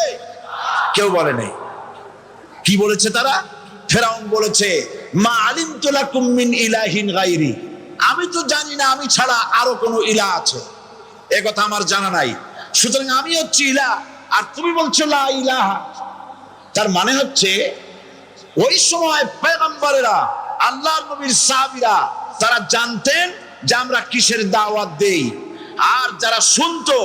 কেউ বলে নাই। কি বলেছে তারা? ফেরাউন বলেছে মা আলিমতু লাকুম মিন ইলাহিন গায়রি, আমি তো জানি না আমি ছাড়া আরো কোনো ইলাহ আছে, এ কথা আমার জানা নাই, সুতরাং আমি হচ্ছি ইলাহ, আর তুমি বলছো লা ইলাহা। তার মানে হচ্ছে ওই সময় পয়গম্বরেরা, আল্লাহর নবীর সাহাবীরা তারা জানতেন যে আমরা কিসের দাওয়াত দেই, আর যারা শুনতো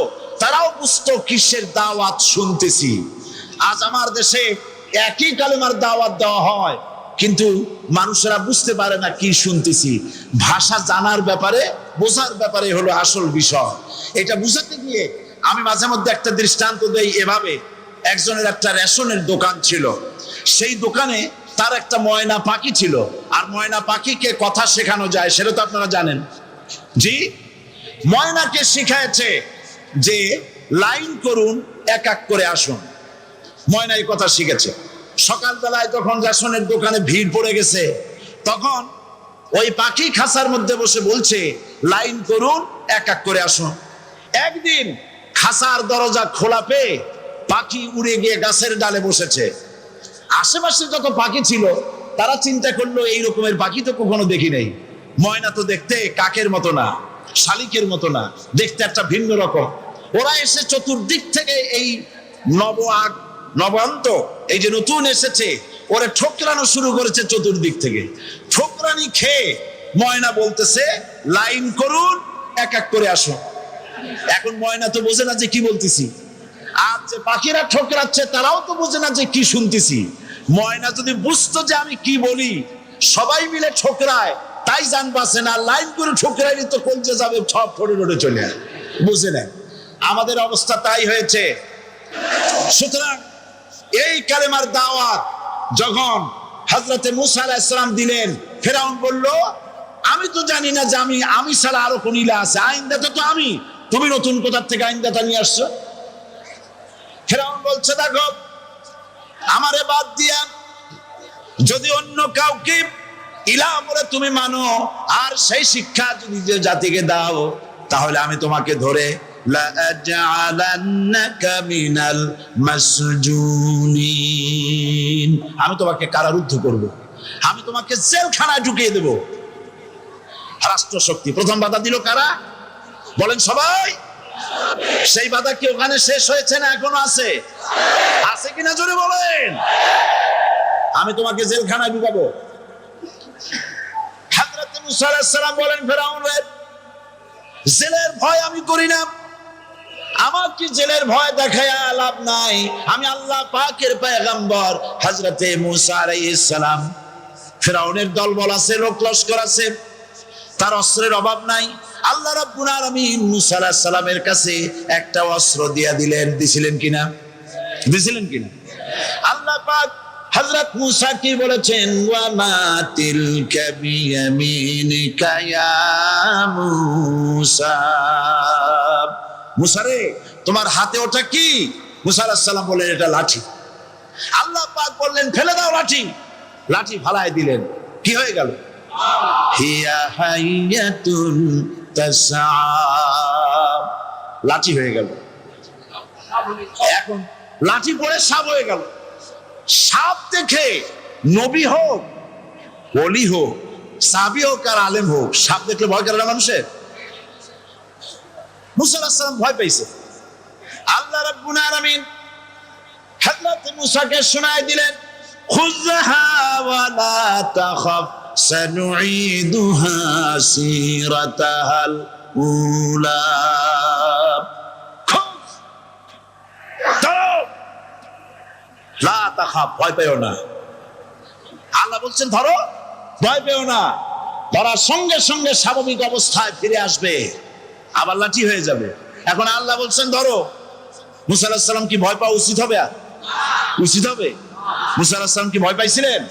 তারাও বুঝতো কিসের দাওয়াত শুনতেছি। আজ আমার দেশে একই কালেমার দাওয়াত দেওয়া হয়, কিন্তু মানুষেরা বুঝতে পারে না কি শুনতেছি। ভাষা জানার ব্যাপারে, বোঝার ব্যাপারে হলো আসল বিষয়। এটা বুঝাতে গিয়ে আমি মাঝে মধ্যে একটা দৃষ্টান্ত দেই এভাবে। একজনের একটা রেশনের দোকান ছিল, সেই দোকানে তার একটা ময়না পাখি ছিল, আর ময়না পাখিকে কথা শেখানো যায় সেটা তো আপনারা জানেন। জি, ময়নাকে শিখাইছে যে লাইন করুন, এক এক করে আসুন। ময়না এই কথা শিখেছে। সকালবেলায় যখন রেশনের দোকানে ভিড় পড়ে গেছে, তখন ওই পাখি খাঁচার মধ্যে বসে বলছে লাইন করুন, এক এক করে আসুন। একদিন খাঁচার দরজা খোলা পেয়ে পাখি উড়ে গিয়ে গাছের ডালে বসেছে। আশেপাশে যত পাখি ছিল তারা চিন্তা করলো এই রকমের পাখি তো কখনো দেখি নাই। ময়না তো দেখতে কাকের মতো না, শালিকের মতো না, দেখতে একটা ভিন্ন রকম। ওরা এসে চতুর্দিক থেকে এই নবান্ত, এই যে নতুন এসেছে, ওরা ঠোকরানো শুরু করেছে চতুর্দিক থেকে। ঠোকরানি খেয়ে ময়না বলতেছে লাইন করুন, এক এক করে আসুন। এখন ময়না তো বোঝে না যে কি বলতেছি, আর যে পাখিরা ঠোকরাচ্ছে তারাও তো বোঝে না যে কি শুনতেছি। ময়না যদি বুঝতো যে আমি কি বলি, সবাই মিলে ঠোকরায়, তাই জান বাসে না, লাইন করে ঠোকরাইনি তো কলজে যাবে, সব ফোড়ে রোডে চলে আসে, বুঝে নেন। আমাদের অবস্থা তাই হয়েছে। সুতরাং এই কালেমার দাওয়াত যখন হযরতে মুসা আলাইহিস সালাম দিলেন, ফেরাউন বলল আমি তো জানি না যে আমি ছাড়া আরো কোন ইলাহ আছে, আইনদাতা তো আমি, তুমি নতুন কোথা থেকে আইনদাতা নিয়ে আসছো? ফেরাউন বলছে দেখো, আমারে বাদ দিয়া যদি অন্য কাউকে ইলাহ বলে তুমি মানো, আর সেই শিক্ষা যদি যে জাতিকে দাও, তাহলে আমি তোমাকে ধরে লাআজআলান্নাকা মিনাল মাসজুনিন, আমি তোমাকে কারারুদ্ধ করব, আমি তোমাকে জেলখানায় ঢুকিয়ে দেব। রাষ্ট্রশক্তি প্রথম বাধা দিল কারা? বলেন সবাই। সেই বাধা কি ওখানে শেষ হয়েছে না এখনো আছে? আছে কিনা জোরে বলেন। আমি তোমাকে জেলখানায় ঢুকাবো। হযরত মুসা আলাইহিস সালাম বলেন ফেরাউন রে, জেলের ভয় আমি করি না, আমার কি জেলের ভয় দেখায়া লাভ নাই, আমি আল্লাহ পাকের পয়গম্বর হযরত মুসা আলাইহিস সালাম। ফেরাউনের দলবল আছে, লোক লস্কর আছে, তার অস্ত্রের অভাব নাই। আল্লাহ রাব্বুল আলামিন মুসা আলাইহিস সালামের কাছে একটা অস্ত্র দিয়া দিলেন। দিছিলেন কিনা? আল্লাহ পাক হযরত মুসা কি বলেছেন? ওয়া মা তিলকা বিয়ামিনিকা ইয়া মুসা, মুসা রে তোমার হাতে ওটা কি? মুসা আলাইহিস সালাম বললেন এটা লাঠি। আল্লাহ পাক বললেন ফেলে দাও লাঠি। লাঠি ফালায় দিলেন, কি হয়ে গেল? হিয়া হাইয়াতুন তাসআ, লাঠি হয়ে গেল। এখন লাঠি পড়ে সাপ হয়ে গেল। সাপ দেখে নবী হোক, ওলি হোক, সাহাবী হোক আর আলেম হোক, সাপ দেখলে ভয় করে না মানুষের? মুসা আলাইহিস সালাম ভয় পেয়েছে। আল্লাহ রাব্বুল আলামিন হযরত মুসাকে শোনায় দিলেন, খুযহা ওয়া লা তাখাফ সানুঈদুহা সিরাতাহাল উলা, লা তাখাফ, ভয় পেও না। আল্লাহ বলছেন ধরো, ভয় পেও না। ধরার সঙ্গে সঙ্গে স্বাভাবিক অবস্থায় ফিরে আসবে, আবার লাঠি হয়ে যাবে। এখন আল্লাহ বলছেন ধরো। মুসা আলাইহিস সালাম কি ভয় পাওয়া উচিত হবে? উচিত হবে? মুসা আলাইহিস সালাম কি ভয় পাইছিলেন?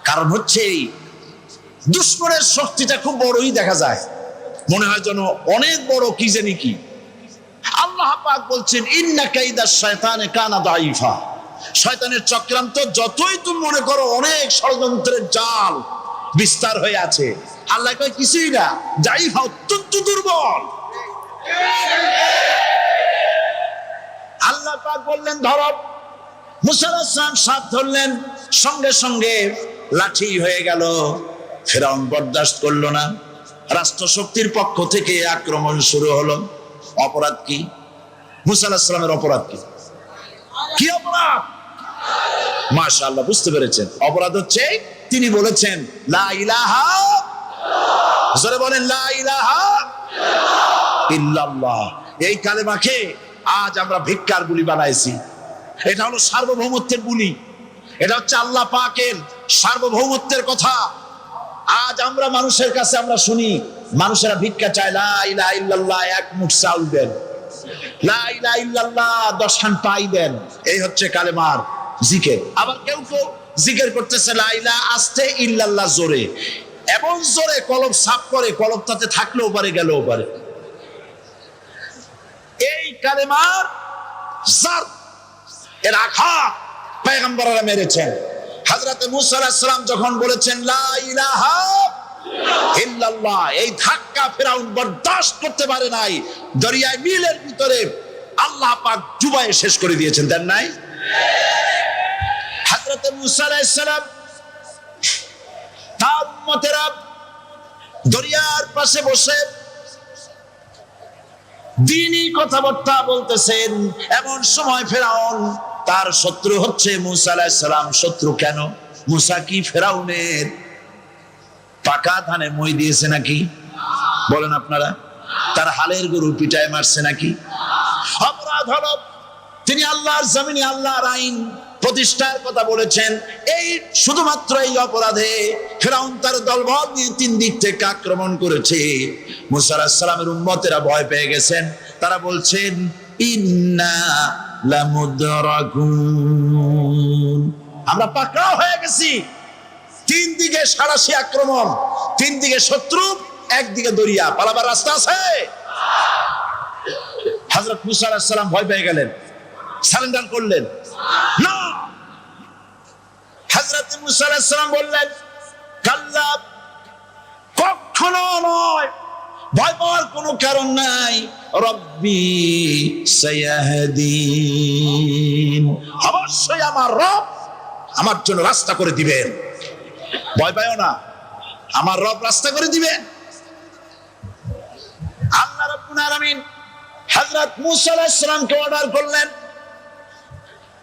কারণ হচ্ছে দুশমনের শক্তিটা খুব বড়ই দেখা যায়, মনে হয় যেন অনেক বড়, কি জানি কি। আল্লাহ পাক বলছেন ইন্না কাইদাশ শায়তানে কানা দাঈফা, শয়তানের চক্রান্ত যতই তুমি মনে করো অনেক ষড়যন্ত্রের জাল বিস্তার হয়ে আছে, আল্লাহ কয় কিছুই না, দাঈফা অত্যন্ত দুর্বল। আল্লাহ পাক বললেন ধরো, মুসা আলাইহিস সালাম সাপ ধরলেন, সঙ্গে সঙ্গে লাঠি হয়ে গেল। ফিরআউন বরদাস্ত করলো না, রাষ্ট্রশক্তির পক্ষ থেকে আক্রমণ শুরু হলো। অপরাধ কি? মুসা আলাইহিস সালামের অপরাধ কি? কি অপরাধ? মাশাআল্লাহ, বুঝতে পেরেছেন। অপরাধ হচ্ছে তিনি বলেছেন লা ইলাহা, জোরে বলেন লা ইলাহা ইল্লাল্লাহ। এই কালেমাকে আজ আমরা ভিক্ষার বুলি বানাইছি। এটা হলো সার্বভৌমত্বের বুলি, এটা হচ্ছে আল্লাহ পাকের সার্বভৌমত্বের কথা। আজ আমরা মানুষের কাছে আমরা শুনি, মানুষেরা ভিক্ষা চায়, লা ইলাহা ইল্লাল্লাহ, এক মুঠ চাউল দেন, লা ইলাহা ইল্লাল্লাহ 10 খান পাই দেন। এই হচ্ছে কালেমার জিকির। আবার কেউ কেউ জিকির করতেছে লা ইলাহা আস্তে, ইল্লাল্লাহ জোরে, এমন জোরে কলব সাফ করে, কলব তাতে থাকলেও পারে গেলেও পারে। এই কালেমার জার এর আঘাত পয়গম্বররা মেরেছেন। হযরত মুসা আলাইহিস সালাম যখন বলেছেন লা ইলাহা ইল্লাল্লাহ, এই ধাক্কা ফিরআউন বরদাস্ত করতে পারে নাই। দরিয়ায় নীলের ভিতরে আল্লাহ পাক ডুবাইয়ে শেষ করে দিয়েছেন, দেন নাই? হযরত মুসা আলাইহিস সালাম তার উম্মতেরা দরিয়ার পাশে বসে দ্বীনি কথাবার্তা বলতেছেন। এমন সময় ফিরআউন, তার শত্রু হচ্ছে মুসা আলাইহিস সালাম। শত্রু কেন? মুসা কি ফিরআউনের পাকা ধানে মই দিয়েছে নাকি? বলেন আপনারা। তার হালের গরু পিটায় মারছে নাকি? অপরাধ হলো তিনি আল্লাহর জমিনে আল্লাহর আইন প্রতিষ্ঠার কথা বলেছেন। এই শুধুমাত্র এই অপরাধে ফিরআউন তার দলবল নিয়ে 3 দিক থেকে আক্রমণ করেছে। মুসা আলাইহিস সালামের উম্মতেরা ভয় পেয়ে গেছেন। তারা বলছেন ইন্না লামুদরাকুন, আমরা পাকড়াও হয়ে গেছি। 3 দিকে সারাশি আক্রমণ, 3 দিকে শত্রু, একদিকে দরিয়া, পালাবার রাস্তা আছে? হযরত মুসা আলাইহিস সালাম ভয় পেয়ে গেলেন, সারেন্ডার করলেন না। হযরত মুসা আলাইহিস সালাম বললেন কাল্লা, কখনো নয়, ভয় পাওয়ার কোনো কারণ নাই। রব্বি সায়াহদিন, অবশ্যই আমার রব আমার জন্য রাস্তা করে দিবেন। ভয় পাইও না, আমার রব রাস্তা করে দিবেন। আল্লাহ রাব্বুল আলামিন হযরত মুসা আলাইহিস সালামকে অর্ডার করলেন,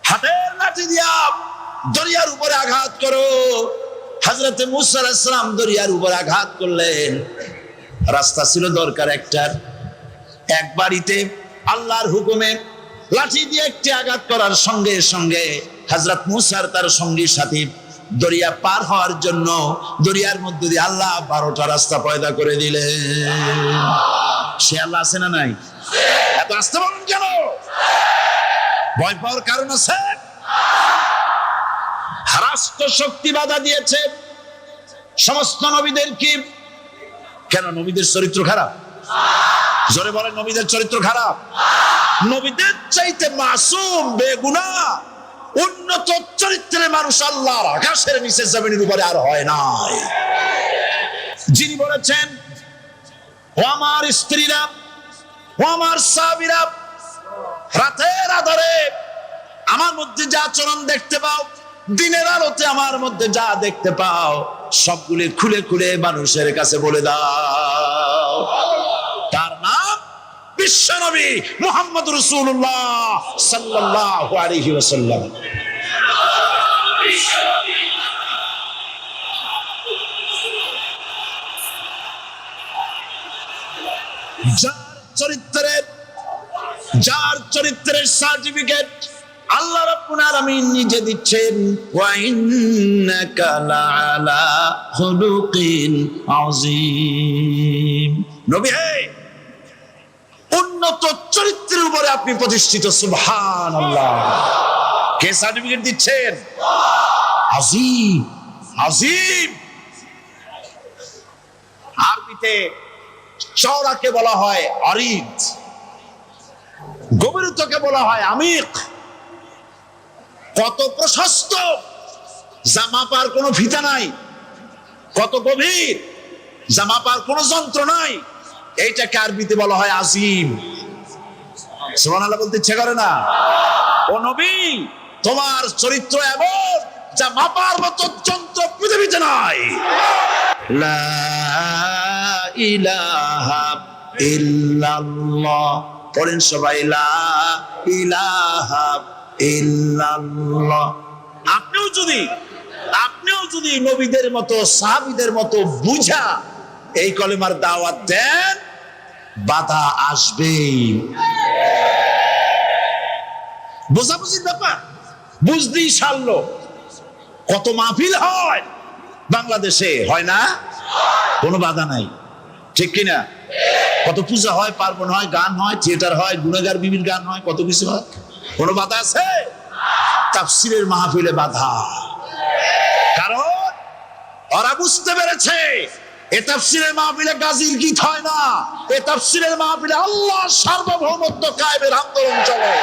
হাতের লাঠি দিয়া দরিয়ার উপরে আঘাত করো। হযরত মুসা আলাইহিস সালাম দরিয়ার উপরে আঘাত করলেন। রাস্তা ছিল দরকার একটার, এক বাড়িতে আল্লাহর হুকুমে লাঠি দিয়ে একটি আঘাত করার সঙ্গে সঙ্গে হযরত মুসার তার সঙ্গী সাথী দরিয়া পার হওয়ার জন্য দরিয়ার মধ্যে দিয়ে আল্লাহ 12টা রাস্তা পয়দা করে দিলেন। সে আল্লাহ আছে না নাই? এত আসতে বলুন কেন? ভয় পাওয়ার কারণ আছে? রাষ্ট্র শক্তি বাধা দিয়েছে সমস্ত নবীদের। কি কেন? নবীদের চরিত্র খারাপ? জোরে বলেন, নবীদের চরিত্র খারাপ? নবীদের চাইতে মাসুম বেগুনাহ উন্নত চরিত্রের মানুষ আল্লাহর আকাশের নিচে জমিনের উপরে আর হয় নাই। যিনি বলেছেন ও আমার স্ত্রীরা, ও আমার সাহাবীরা, রাতের আধারে আমার মধ্যে যা আচরণ দেখতে পাও, দিনের আলোতে আমার মধ্যে যা দেখতে পাও, সবগুলি খুলে খুলে মানুষের কাছে বলে দাও। তার নাম বিশ্বনবী মুহাম্মদ রাসূলুল্লাহ সাল্লাল্লাহু আলাইহি ওয়াসাল্লাম। যার চরিত্রের সার্টিফিকেট আল্লাহ রাব্বুল আলামিন নিজে দিচ্ছেন, ওয়া ইন্নাকা লাআলা খুলুকিন আযীম। নবী হে, উন্নত চরিত্রের উপরে আপনি প্রতিষ্ঠিত। সুবহানাল্লাহ। কে সার্টিফিকেট দিচ্ছেন? আযীম, আযীম। পাকে চওড়াকে বলা হয় আরিদ, গভীরতাকে বলা হয় আমিক। কত প্রশস্ত, জামা পার কোনো ফিতা নাই, কত গভীর, জামা পার কোনো যন্ত্র নাই, এইটাকে আরবিতে বলা হয় আজিম। সুবহানাল্লাহ বলতে ইচ্ছে করে না? ও নবী, তোমার চরিত্র এমন যা মাপার মতো যন্ত্র পৃথিবীতে নাই। লা ইলাহা ইল্লাল্লাহ, পড়েন সবাই, লা ইলাহা ইল্লাল্লাহ। আপনিও যদি নবীদের মতো সাহাবীদের মতো বুঝা এই কলেমার দাওয়াত দেন, বাধা আসবেই। বোঝাবুঝির ব্যাপার, বুঝতেই সারলো। কত মাহফিল হয় বাংলাদেশে, হয় না? কোনো বাধা নাই, ঠিক কিনা? কত পূজা হয়, পার্বণ হয়, গান হয়, থিয়েটার হয়, গুনাহগার বিবির গান হয়, কত কিছু হয়। কোনো বাধা আছে? তাফসীরের মাহফিলে বাধা। কারণ ওরা বুঝতে পেরেছে এ তাফসীরের মাহফিলে গাজীর গীত হয় না, এ তাফসীরের মাহফিলে আল্লাহর সার্বভৌমত্ব কায়েমের আন্দোলন চলে।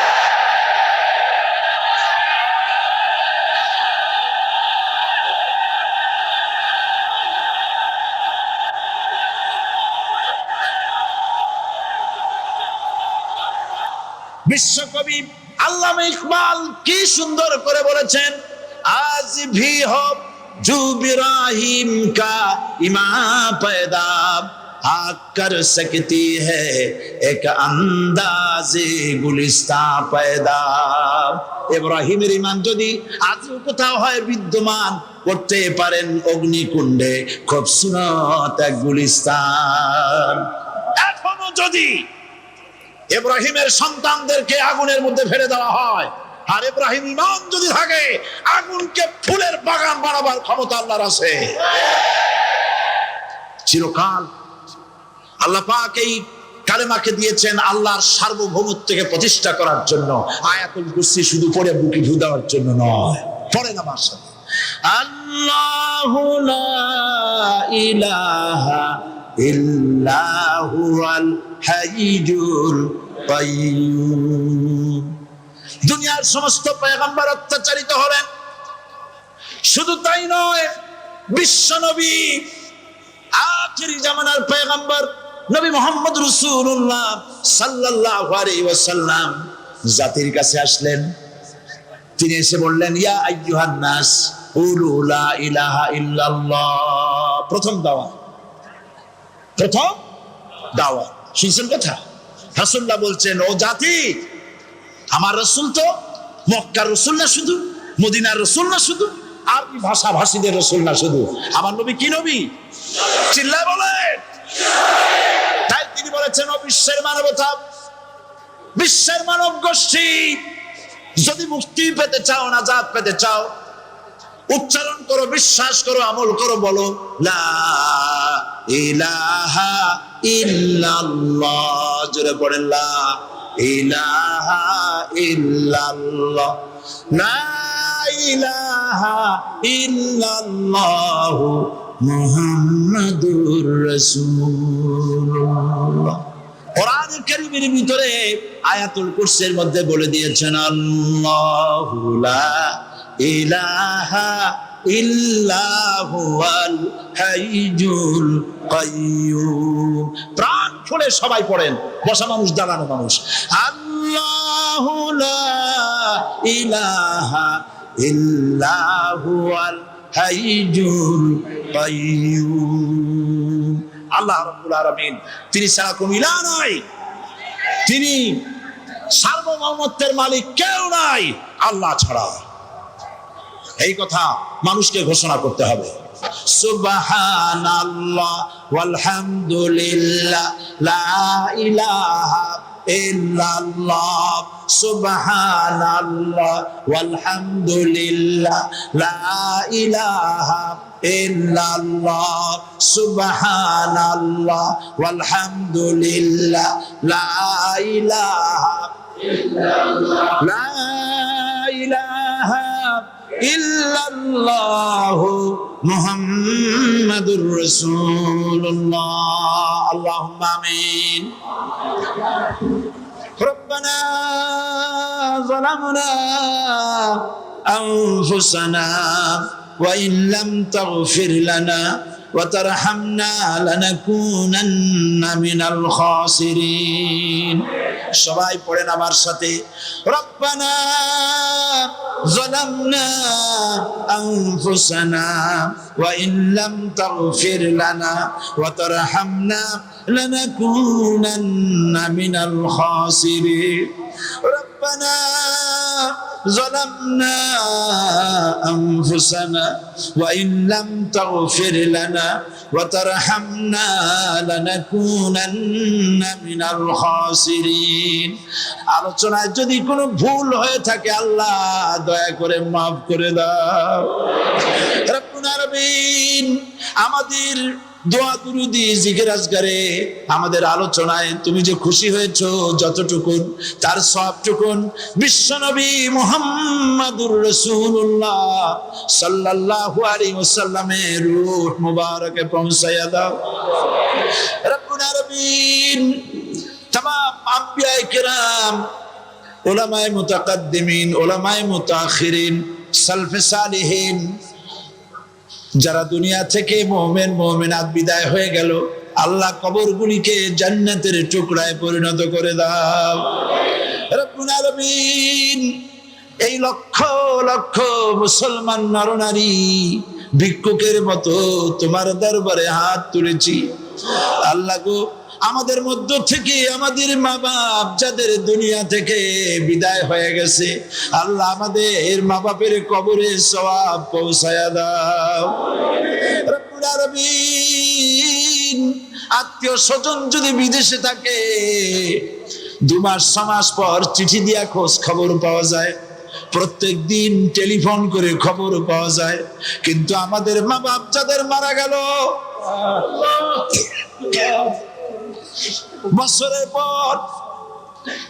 বিশ্বকবি আল্লামা ইকবাল কি সুন্দর করে বলেছেন, আজ ভি হো জু ইব্রাহিম কা ইমা पैदा कर सकती है एक अंदाज़े गुलिस्ता पैदा। ইব্রাহিমের ঈমান যদি আজও কোথাও হয় বিদ্যমান, করতে পারেন অগ্নিকুণ্ডে খুবসুরত এক গুলিস্তান। এখনো যদি ইব্রাহিমের সন্তানদেরকে আগুনের মধ্যে ফেলে দেওয়া হয়, আর ইব্রাহিম ঈমান যদি থাকে, আগুনকে ফুলের বাগান বানাবার ক্ষমতা আল্লাহর আছে। চিরকাল আল্লাহ পাক এই কালেমাকে দিয়েছেন আল্লাহর সার্বভৌমত্বকে প্রতিষ্ঠা করার জন্য। আয়াতুল কুরসি শুধু পড়ে বুকে ঢু দেওয়ার জন্য নয়। পড়েন আমার সাথে, আল্লাহু লা ইলাহা ইল্লাহুল হাইয়ুল কাইয়্যুম। দুনিয়ার সমস্ত পয়গম্বর অত্যাচারিত হলেন, শুধু তাই নয়, বিশ্ব নবী আখিরি জামানার পয়গম্বর নবী মুহাম্মদ রাসূলুল্লাহ সাল্লাল্লাহু আলাইহি ওয়াসাল্লাম জাতির কাছে আসলেন। তিনি এসে বললেন, ইয়া আইয়ুহান নাস কুলু লা ইলাহা ইল্লাল্লাহ। প্রথম দাওয়াত শুনছেন কথা? রাসূলুল্লাহ বলছেন, ও জাতি, আমার রাসূল তো মক্কার রাসূল না শুধু, মদিনার রাসূল না শুধু, আরবি ভাষা ভাষীদের রাসূল না শুধু, আমার নবী কি নবী? চিল্লায় বলেন। তাই তিনি বলেছেন, ও বিশ্বের মানবতা, বিশ্বের মানব গোষ্ঠী, যদি মুক্তি পেতে চাও, নাজাত পেতে চাও, উচ্চারণ করো, বিশ্বাস করো, আমল করো, বলো লা ইলাহা ইল্লাল্লাহ। জোরে পড়েন, লা ইলাহা ইল্লাল্লাহ, লা ইলাহা ইল্লাল্লাহ মুহাম্মাদুর রাসূলুল্লাহ। কোরআন কারীমের ভিতরে আয়াতুল কুরসির মধ্যে বলে দিয়েছেন, আল্লাহু লা ইলাহা ইল্লাহুল হাইয়ুল কাইয়্যুম। প্রাণ খুলে সবাই পড়েন, বসা মানুষ, দাঁড়ানো মানুষ, আল্লাহু লা ইলাহা ইল্লাহুল হাইয়ুল কাইয়্যুম। আল্লাহ রাব্বুল আলামিন, তিনি ছাড়া কোনো ইলাহ নাই, তিনি সার্বভৌমত্বের মালিক, কেউ নাই আল্লাহ ছাড়া। এই কথা মানুষকে ঘোষণা করতে হবে। সুবহানাল্লাহ ওয়ালহামদুলিল্লাহ লা ইলাহা ইল্লাল্লাহ, সুবহানাল্লাহ ওয়ালহামদুলিল্লাহ লা ইলাহা ইল্লাল্লাহ, সুবহানাল্লাহ ওয়ালহামদুলিল্লাহ লা ইলাহা ইল্লাল্লাহ, লা ইলাহা ইল্লাল্লাহু মুহাম্মাদুর রাসূলুল্লাহ। আল্লাহুম্মা আমিন। রব্বানা যালামনা আনফুসানা ওয়া ইন লাম তাগফির লানা ওয়া তারহামনা লানাকুনান্না মিনাল খাসিরিন। সবাই পড়েন আমার সাথে, রব্বানা যালামনা আনফুসানা ওয়া ইন লাম তাগফির লানা ওয়া তারহামনা লানাকুনান্না মিনাল খাসিরিন। রব্বানা ظلمنا أنفسنا وإن لم تغفر لنا وترحمنا لنكونن من الخاسرين। আলোচনায় যদি কোনো ভুল হয়ে থাকে আল্লাহ দয়া করে মাফ করে দাও। রব্বুল আলামিন, আমাদের দোয়া দুরুদি জিকির আজকারে আমাদের আলোচনায় তুমি যে খুশি হয়েছো যতটুকুন তার সবটুকুন বিশ্বনবী মুহাম্মাদুর রাসূলুল্লাহ সাল্লাল্লাহু আলাইহি ওয়াসাল্লামের রূহ মুবারকে পৌঁছায়া দাও। রব্বুল আলামিন, तमाम আম্বিয়ায়ে কেরাম, উলামায়ে মুতাকাদ্দিমিন, উলামায়ে মুতাআখিরিন, সালফে সালিহিন, যারা দুনিয়া থেকে মুমিন মুমিনাত বিদায় হয়ে গেল, আল্লাহ কবরগুলিকে জান্নাতের টুকরায় পরিণত করে দাও। রব্বুল আলামিন, এই লক্ষ লক্ষ মুসলমান নরনারী ভিক্ষুকের মতো তোমার দরবারে হাত তুলেছি। আল্লাহ গো, আমাদের মধ্য থেকে আমাদের মা বাপ যাদের দুনিয়া থেকে বিদায় হয়ে গেছে, আল্লাহ আমাদের মা বাপের কবরে সওয়াব পৌঁছায়া দাও। রব্বুল আলামিন, আত্মীয় স্বজন যদি বিদেশে থাকে 2 মাস 6 মাস পর চিঠি দিয়া খোঁজ খবর পাওয়া যায়, প্রত্যেক দিন টেলিফোন করে খবর পাওয়া যায়, কিন্তু আমাদের মা বাপ যাদের মারা গেল বছরের পর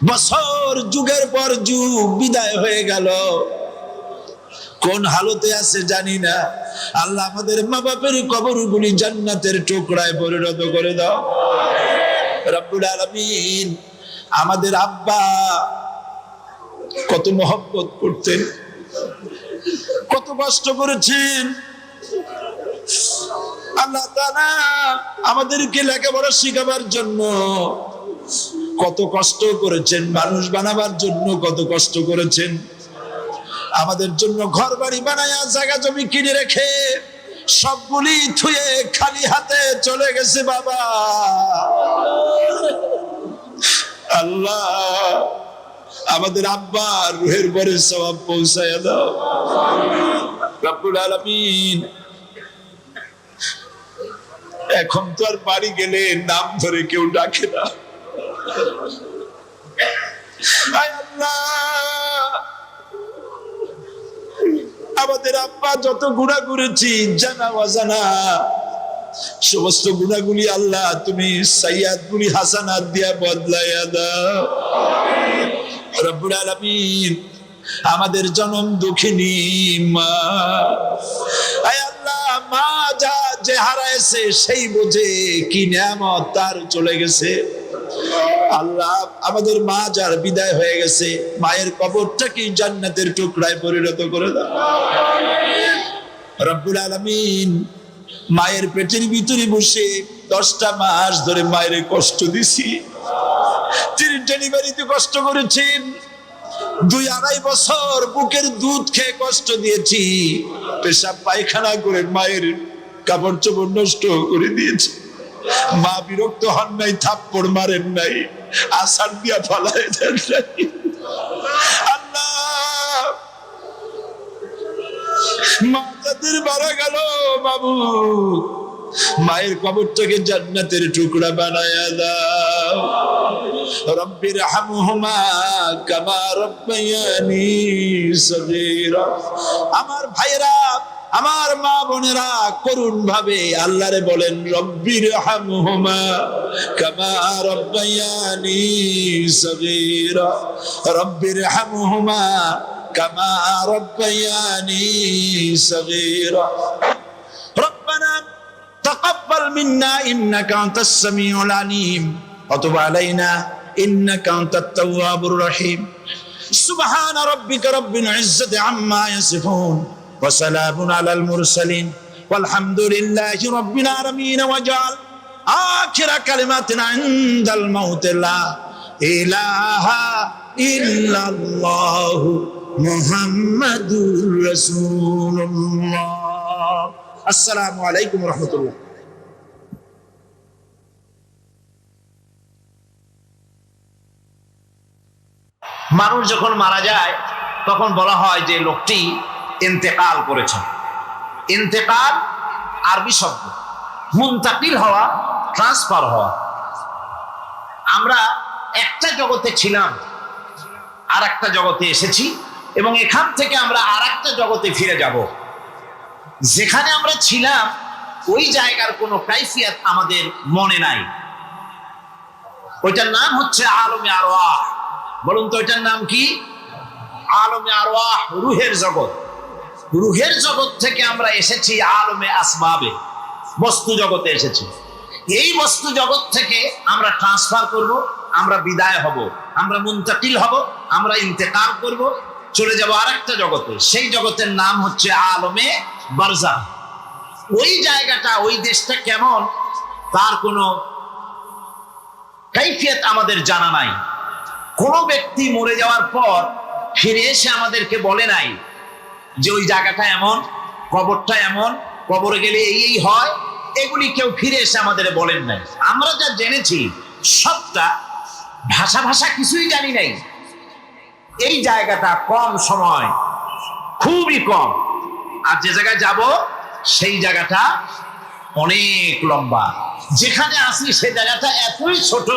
বছর, যুগের পর যুগ বিদায় হয়ে গেল, কোন হালতে আছে জানি না। আল্লাহ আমাদের মা বাপের কবরগুলি জান্নাতের টুকরায় পরিণত করে দাও। রব্বুল আলামিন, আমাদের আব্বা কত মহব্বত করতেন, কত কষ্ট করেছেন। আল্লাহ তাআলা আমাদেরকে লেখাপড়া শিখাবার জন্য কত কষ্ট করেছেন, মানুষ বানাবার জন্য কত কষ্ট করেছেন, আমাদের জন্য ঘর বাড়ি বানায়া জায়গা জমি কিনে রেখে সবগুলি থুয়ে খালি হাতে চলে গেছে বাবা। আল্লাহ আমাদের আব্বার রুহের পরে সওয়াব পৌঁছায়া দাও। রব্বুল আলামিন, এখন তো আর বাড়ি গেলে নাম ধরে কেউ ডাকে না। আল্লাহ, আমাদের আব্বা যত গুনাহ করেছি জানা অজানা সমস্ত গুনাহগুলি আল্লাহ তুমি সাইয়্যাতগুলি হাসানাত দিয়া বদলাইয়া দাও। রব্বুল আলামিন, আমাদের জনম দুঃখিনী মা, আল্লাহ মা যা যে হারাইছে সেই বোঝে কি নিয়ামত তার চলে গেছে। আল্লাহ আমাদের মা যার বিদায় হয়ে গেছে, মায়ের কবরটাকে জান্নাতের টুকরায় পরিণত করে দাও। রব্বুল আলামিন, মায়ের পেটের ভিতরে বসে 10টা মাস ধরে মায়ের কষ্ট দিছি, তিনি ডেলিভারিতে কষ্ট করেছেন, 2-2.5 বছর বুকের দুধ খেয়ে কষ্ট দিয়েছি, পেশাব পায়খানা করে মায়ের কাপড় চোপড় নষ্ট করে দিয়েছি। মা বিরক্ত হন নাই, থাপ্পড় মারেন নাই, আসার দিয়া ফালায় দেন নাই। আল্লাহ, মা যাদের মারা গেল বাবু, মায়ের কবরটাকে জান্নাতের টুকরা বানায়া দাও। রব্বির হামহুমা কামা রব্বায়ানি সগীরা। আমার ভাইরা, আমার মা বোনেরা করুণ ভাবে আল্লাহরে বলেন, রব্বির হামহুমা কামা রব্বায়ানি সগীরা, রব্বির হামহুমা كما ربياني صغيرا ربنا تقبل منا إنك أنت السميع العليم وتب علينا إنك أنت التواب الرحيم سبحان ربك رب العزة عما يصفون وسلام على المرسلين والحمد لله رب العالمين وجعل آخر كلماتنا عند الموت لا إله إلا الله محمد رسول الله السلام عليكم ورحمة الله মানুষ যখন মারা যায় তখন বলা হয় যে লোকটি ইন্তেকাল করেছে। ইন্তেকাল আরবি শব্দ, মুনতাকিল হওয়া, ট্রান্সফার হওয়া। আমরা একটা জগতে ছিলাম, আর একটা জগতে এসেছি এবং এখান থেকে আমরা আর একটা জগতে ফিরে যাব। যেখানে আমরা ছিলাম ওই জায়গার কোনো কাইফিয়াত আমাদের মনে নাই। ওইটার নাম হচ্ছে আলমে আরওয়াহ। বলুন তো ওইটার নাম কি? আলমে আরওয়াহ, রুহের জগৎ। রুহের জগৎ থেকে আমরা এসেছি আলমে আসবাবে, বস্তু জগতে এসেছি। এই বস্তু জগৎ থেকে আমরা ট্রান্সফার করব, আমরা বিদায় হব, আমরা মুনতাকিল হব, আমরা ইন্তেকাল করব, চলে যাব আরেকটা জগতে। সেই জগতের নাম হচ্ছে আলমে বারজাখ। ওই জায়গাটা, ওই দেশটা কেমন তার কোনো কাইফিয়ত আমাদের জানা নাই। কোন ব্যক্তি মরে যাওয়ার পর ফিরে এসে আমাদেরকে বলে নাই যে ওই জায়গাটা এমন, কবরটা এমন, কবরে গেলে এই হয়। এগুলি কেউ ফিরে এসে আমাদের বলেন নাই। আমরা যা জেনেছি সবটা ভাষা কিছুই জানি নাই। এই জায়গাটা কম সময়, খুবই কম, আর যে জায়গায় যাব সেই জায়গাটা অনেক লম্বা। যেখানে আসি সেই জায়গাটা এতই ছোট।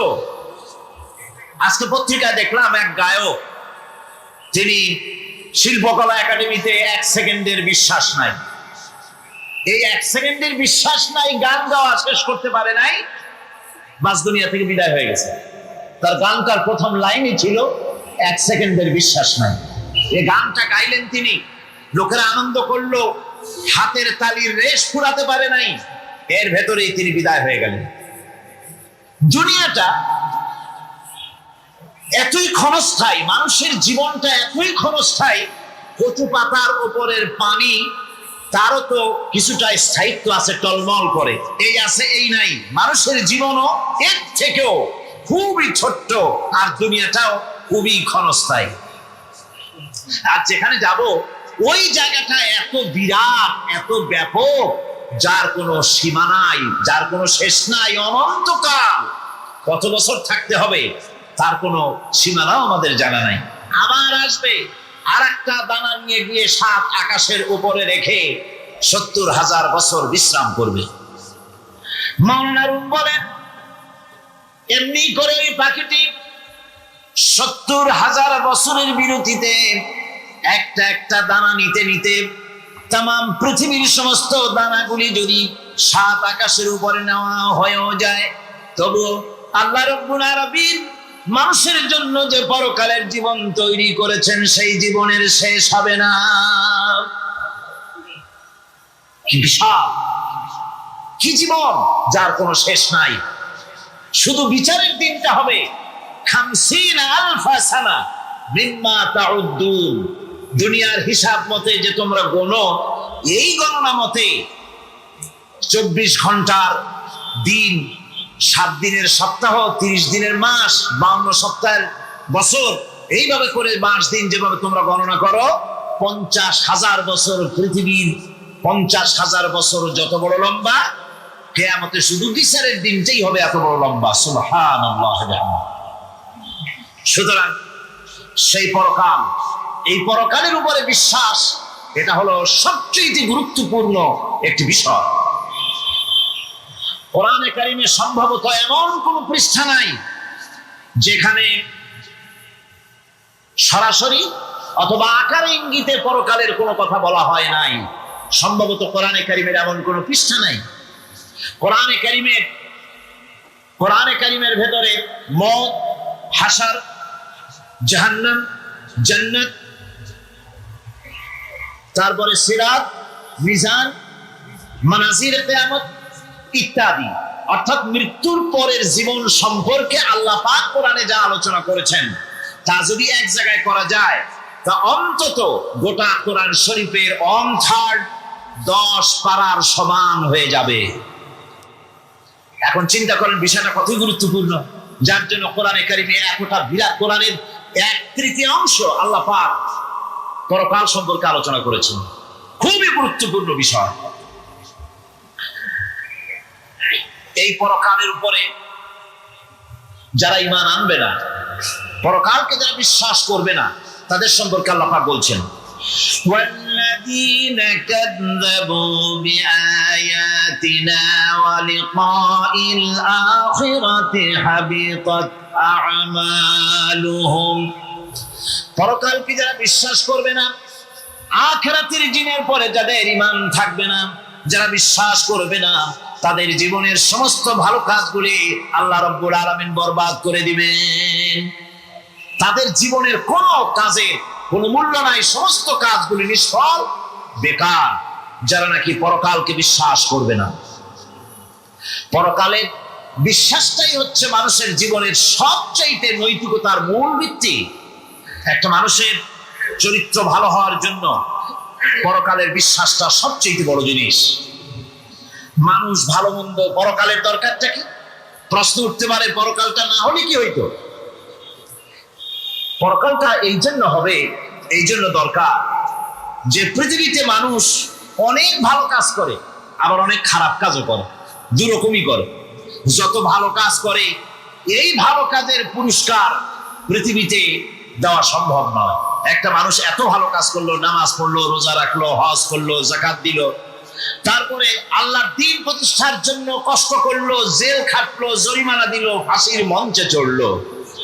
আজকে পত্রিকায় দেখলাম এক গায়ক, যিনি শিল্পকলা একাডেমিতে 1 সেকেন্ডের বিশ্বাস নাই। এই 1 সেকেন্ডের বিশ্বাস নাই, গান গাওয়া শেষ করতে পারে নাই, বাস দুনিয়া থেকে বিদায় হয়ে গেছে। তার গানটার প্রথম লাইনই ছিল 1 সেকেন্ডের বিশ্বাস নাই। এই গানটা গাইলেন তিনি, লোকেরা আনন্দ করলো, হাতের তালির রেশ ফুরাতে পারে নাই, এর ভেতরেই তিনি বিদায় হয়ে গেলেন। দুনিয়াটা এতই ক্ষণস্থায়ী, মানুষের জীবনটা এতই ক্ষণস্থায়ী, কচু পাতার উপরের পানি তারও তো কিছুটা স্থায়িত্ব আছে, টলমল করে, এই আছে এই নাই। মানুষের জীবনও এর থেকেও খুবই ছোট্ট, আর দুনিয়াটাও খুবই ক্ষণস্থায়ী। আর যেখানে যাব ওই জায়গাটা এত বিরাট, এত ব্যাপক, যার কোনো সীমা নাই, যার কোনো শেষ নাই, অনন্তকাল। কত বছর থাকতে হবে তার কোনো সীমানাও আমাদের জানা নাই। আবার আসবে, আর একটা দানা নিয়ে গিয়ে 7 আকাশের উপরে রেখে 70,000 বছর বিশ্রাম করবে। মাওলানা রুম বলেন, এমনি করে ওই পাখিটি 70,000 বছরের বিরতিতে একটা একটা দানা নিতে নিতে তাম পৃথিবীর সমস্ত দানাগুলি যদি 7 আকাশের উপরে নেওয়া হয়েও যায়, তবু আল্লাহ রাব্বুল আলামিন মানুষের জন্য যে পরকালের জীবন তৈরি করেছেন সেই জীবনের শেষ হবে না। কি বিশাল, কি জীবন যার কোনো শেষ নাই। শুধু বিচারের দিনটা হবে 50,000 সানা মিম্মা তাউদ্দুন। দুনিয়ার হিসাব মতে যে তোমরা গণো, এই গণনা মতে 24 ঘন্টার দিন, 7 দিনের সপ্তাহ, 30 দিনের মাস, 52 সপ্তাহের বছর, এইভাবে করে মাস দিন যেভাবে তোমরা গণনা করো, 50,000 বছর পৃথিবীর 50,000 বছর যত বড় লম্বা, কিয়ামতে শুধু বিচারের দিনটাই হবে এত বড় লম্বা। সুবহানাল্লাহ। সুতরাং সেই পরকাল, এই পরকালের উপরে বিশ্বাস, এটা হলো সবচেয়ে গুরুত্বপূর্ণ একটি বিষয়। কোরআনে কারিমে সম্ভবত এমন কোন পৃষ্ঠা নাই যেখানে সরাসরি অথবা আকারে ইঙ্গিতে পরকালের কোনো কথা বলা হয় নাই। সম্ভবত কোরআনে কারিমের এমন কোন পৃষ্ঠা নাই। কোরআনে কারিমের ভেতরে মওত, হাসর, জাহান্নাম, জান্নাত, তারপরে সিরাত, মিজান, মানাজির কিয়ামত ইত্যাদি। অর্থাৎ মৃত্যুর পরের জীবন সম্পর্কে আল্লাহ পাক কোরআনে যা আলোচনা করেছেন তা যদি এক জায়গায় করা যায় তা অন্তত গোটা কোরআন শরীফের 1/3 10 পারার সমান হয়ে যাবে। এখন চিন্তা করেন বিষয়টা কতই গুরুত্বপূর্ণ, যার জন্য কোরআনে কারিমে একটা বিরাট কোরআনের 1/3 আল্লাহ পাক পরকাল সম্পর্কে আলোচনা করেছেন। খুবই গুরুত্বপূর্ণ বিষয়। এই পরকালের উপরে যারা ঈমান আনবে না, পরকালকে যারা বিশ্বাস করবে না, তাদের সম্পর্কে আল্লাহ পাক বলছেন والذين كذبوا بآياتنا ولقاء الآخرة حبطت أعمالهم। পরকালকে যারা বিশ্বাস করবে না, আখিরাতের দিনের পরে যাদের ঈমান থাকবে না, যারা বিশ্বাস করবে না, তাদের জীবনের সমস্ত ভালো কাজগুলি আল্লাহ রাব্বুল আলামিন বরবাদ করে দিবেন। তাদের জীবনের কোনো কাজে কোনো মূল্য নাই, সমস্ত কাজগুলি নিষ্ফল, বেকার, যারা নাকি পরকালকে বিশ্বাস করবে না। পরকালের বিশ্বাসটাই হচ্ছে মানুষের জীবনের সবচাইতে নৈতিকতার মূল ভিত্তি। একটা মানুষের চরিত্র ভালো হওয়ার জন্য পরকালের বিশ্বাসটা সবচেয়ে বড় জিনিস। মানুষ ভালো মন্দ, পরকালের দরকারটা কি? প্রশ্ন উঠতে পারে, পরকালটা না হলে কি হইতো? পরকালটা এই জন্য হবে, এই জন্য দরকার যে পৃথিবীতে মানুষ অনেক ভালো কাজ করে, আবার অনেক খারাপ কাজও করে, দুরকমই করে। যত ভালো কাজ করে এই ভালো কাজের পুরস্কার পৃথিবীতে দেওয়া সম্ভব নয়। একটা মানুষ এত ভালো কাজ করলো, নামাজ পড়লো, রোজা রাখলো, হজ করলো, যাকাত দিল, তারপরে আল্লাহর দ্বীন প্রতিষ্ঠার জন্য কষ্ট করলো, জেল খাটলো, জরিমানা দিল, ফাঁসির মঞ্চে চড়লো,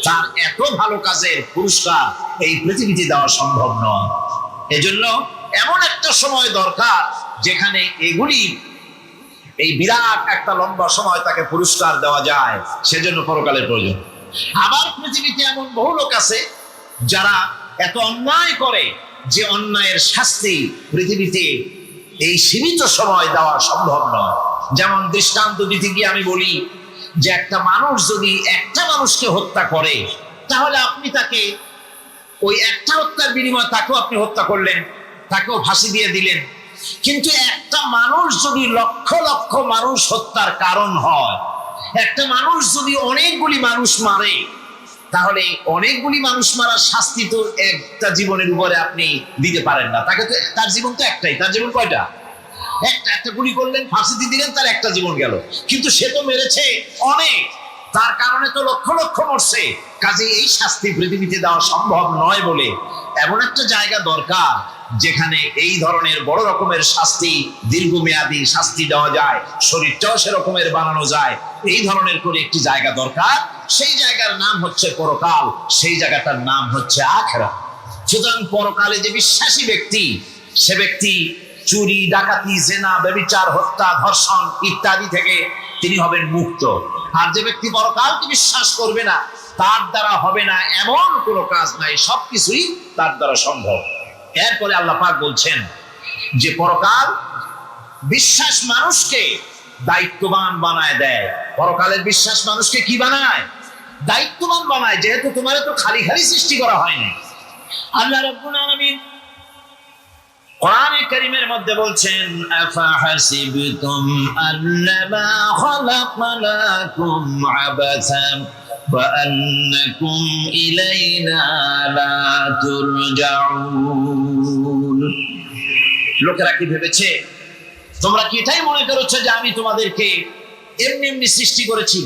তার এত ভালো কাজের পুরস্কার এই পৃথিবীতে দেওয়া সম্ভব নয়। এজন্য এমন একটা সময় দরকার যেখানে এগুলি, এই বিরাট একটা লম্বা সময় তাকে পুরস্কার দেওয়া যায়, সেজন্য পরকালের প্রয়োজন। আবার পৃথিবীতে এমন বহু লোক আছে যারা এত অন্যায় করে যে অন্যায়ের শাস্তি পৃথিবীতে এই সীমিত সময় দেওয়া সম্ভব নয়। যেমন দৃষ্টান্ত দিতে গিয়ে আমি বলি যে একটা মানুষ যদি একটা মানুষকে হত্যা করে, তাহলে আপনি তাকে ওই একটা হত্যার বিনিময়ে তাকেও আপনি হত্যা করলেন, তাকেও ফাঁসি দিয়ে দিলেন। কিন্তু একটা মানুষ যদি লক্ষ লক্ষ মানুষ হত্যার কারণ হয়, একটা মানুষ যদি অনেকগুলি মানুষ মারে, তাহলে অনেকগুলি মানুষ মারার শাস্তি তো একটা জীবনের উপরে আপনি দিতে পারেন না। তাকে তো, তার জীবন তো একটাই, তার জীবন কয়টা? একটা গুলি করলেন, ফাঁসি দিয়ে দিলেন, তার একটা জীবন গেল। কিন্তু সে তো মেরেছে অনেক, তার কারণে তো লক্ষ লক্ষ মরছে। কাজে এই শাস্তি পৃথিবীতে দেওয়া সম্ভব নয় বলে এমন একটা জায়গা দরকার যেখানে এই ধরনের বড় রকমের শাস্তি, দীর্ঘমেয়াদী শাস্তি দেওয়া যায়, শরীরটাও সেরকমের বানানো যায়, এই ধরনের করে একটি জায়গা দরকার। সেই জায়গার নাম হচ্ছে পরকাল, সেই জায়গাটার নাম হচ্ছে আখিরাত। সুতরাং পরকালে যে বিশ্বাসী ব্যক্তি, সে ব্যক্তি চুরি, ডাকাতি, জেনা, ব্যভিচার, হত্যা, ধর্ষণ ইত্যাদি থেকে তিনি হবেন মুক্ত। আর যে ব্যক্তি পরকালকে বিশ্বাস করবে না, তার দ্বারা হবে না এমন কোনো কাজ নাই, সবকিছুই তার দ্বারা সম্ভব। এরপরে আল্লাহ পাক বলছেন যে পরকাল বিশ্বাস মানুষকে দায়িত্ববান বানায় দেয়। পরকালের বিশ্বাস মানুষকে কি বানায়? দায়িত্ববান বানায়। যেহেতু তোমার তো খালি খালি সৃষ্টি করা হয়নি। আল্লাহ রাব্বুল আলামিন কোরআনে কারীমের মধ্যে বলছেন, আফাহাসিবতুম আন্নামা খালাকনাকুম আবাসান ওয়া আন্নাকুম ইলাইনা লা তুরজাউন। লোকেরা কি ভেবেছে? তোমরা কি এটাই মনে করেছো যে আমি তোমাদেরকে এমনি এমনি সৃষ্টি করেছি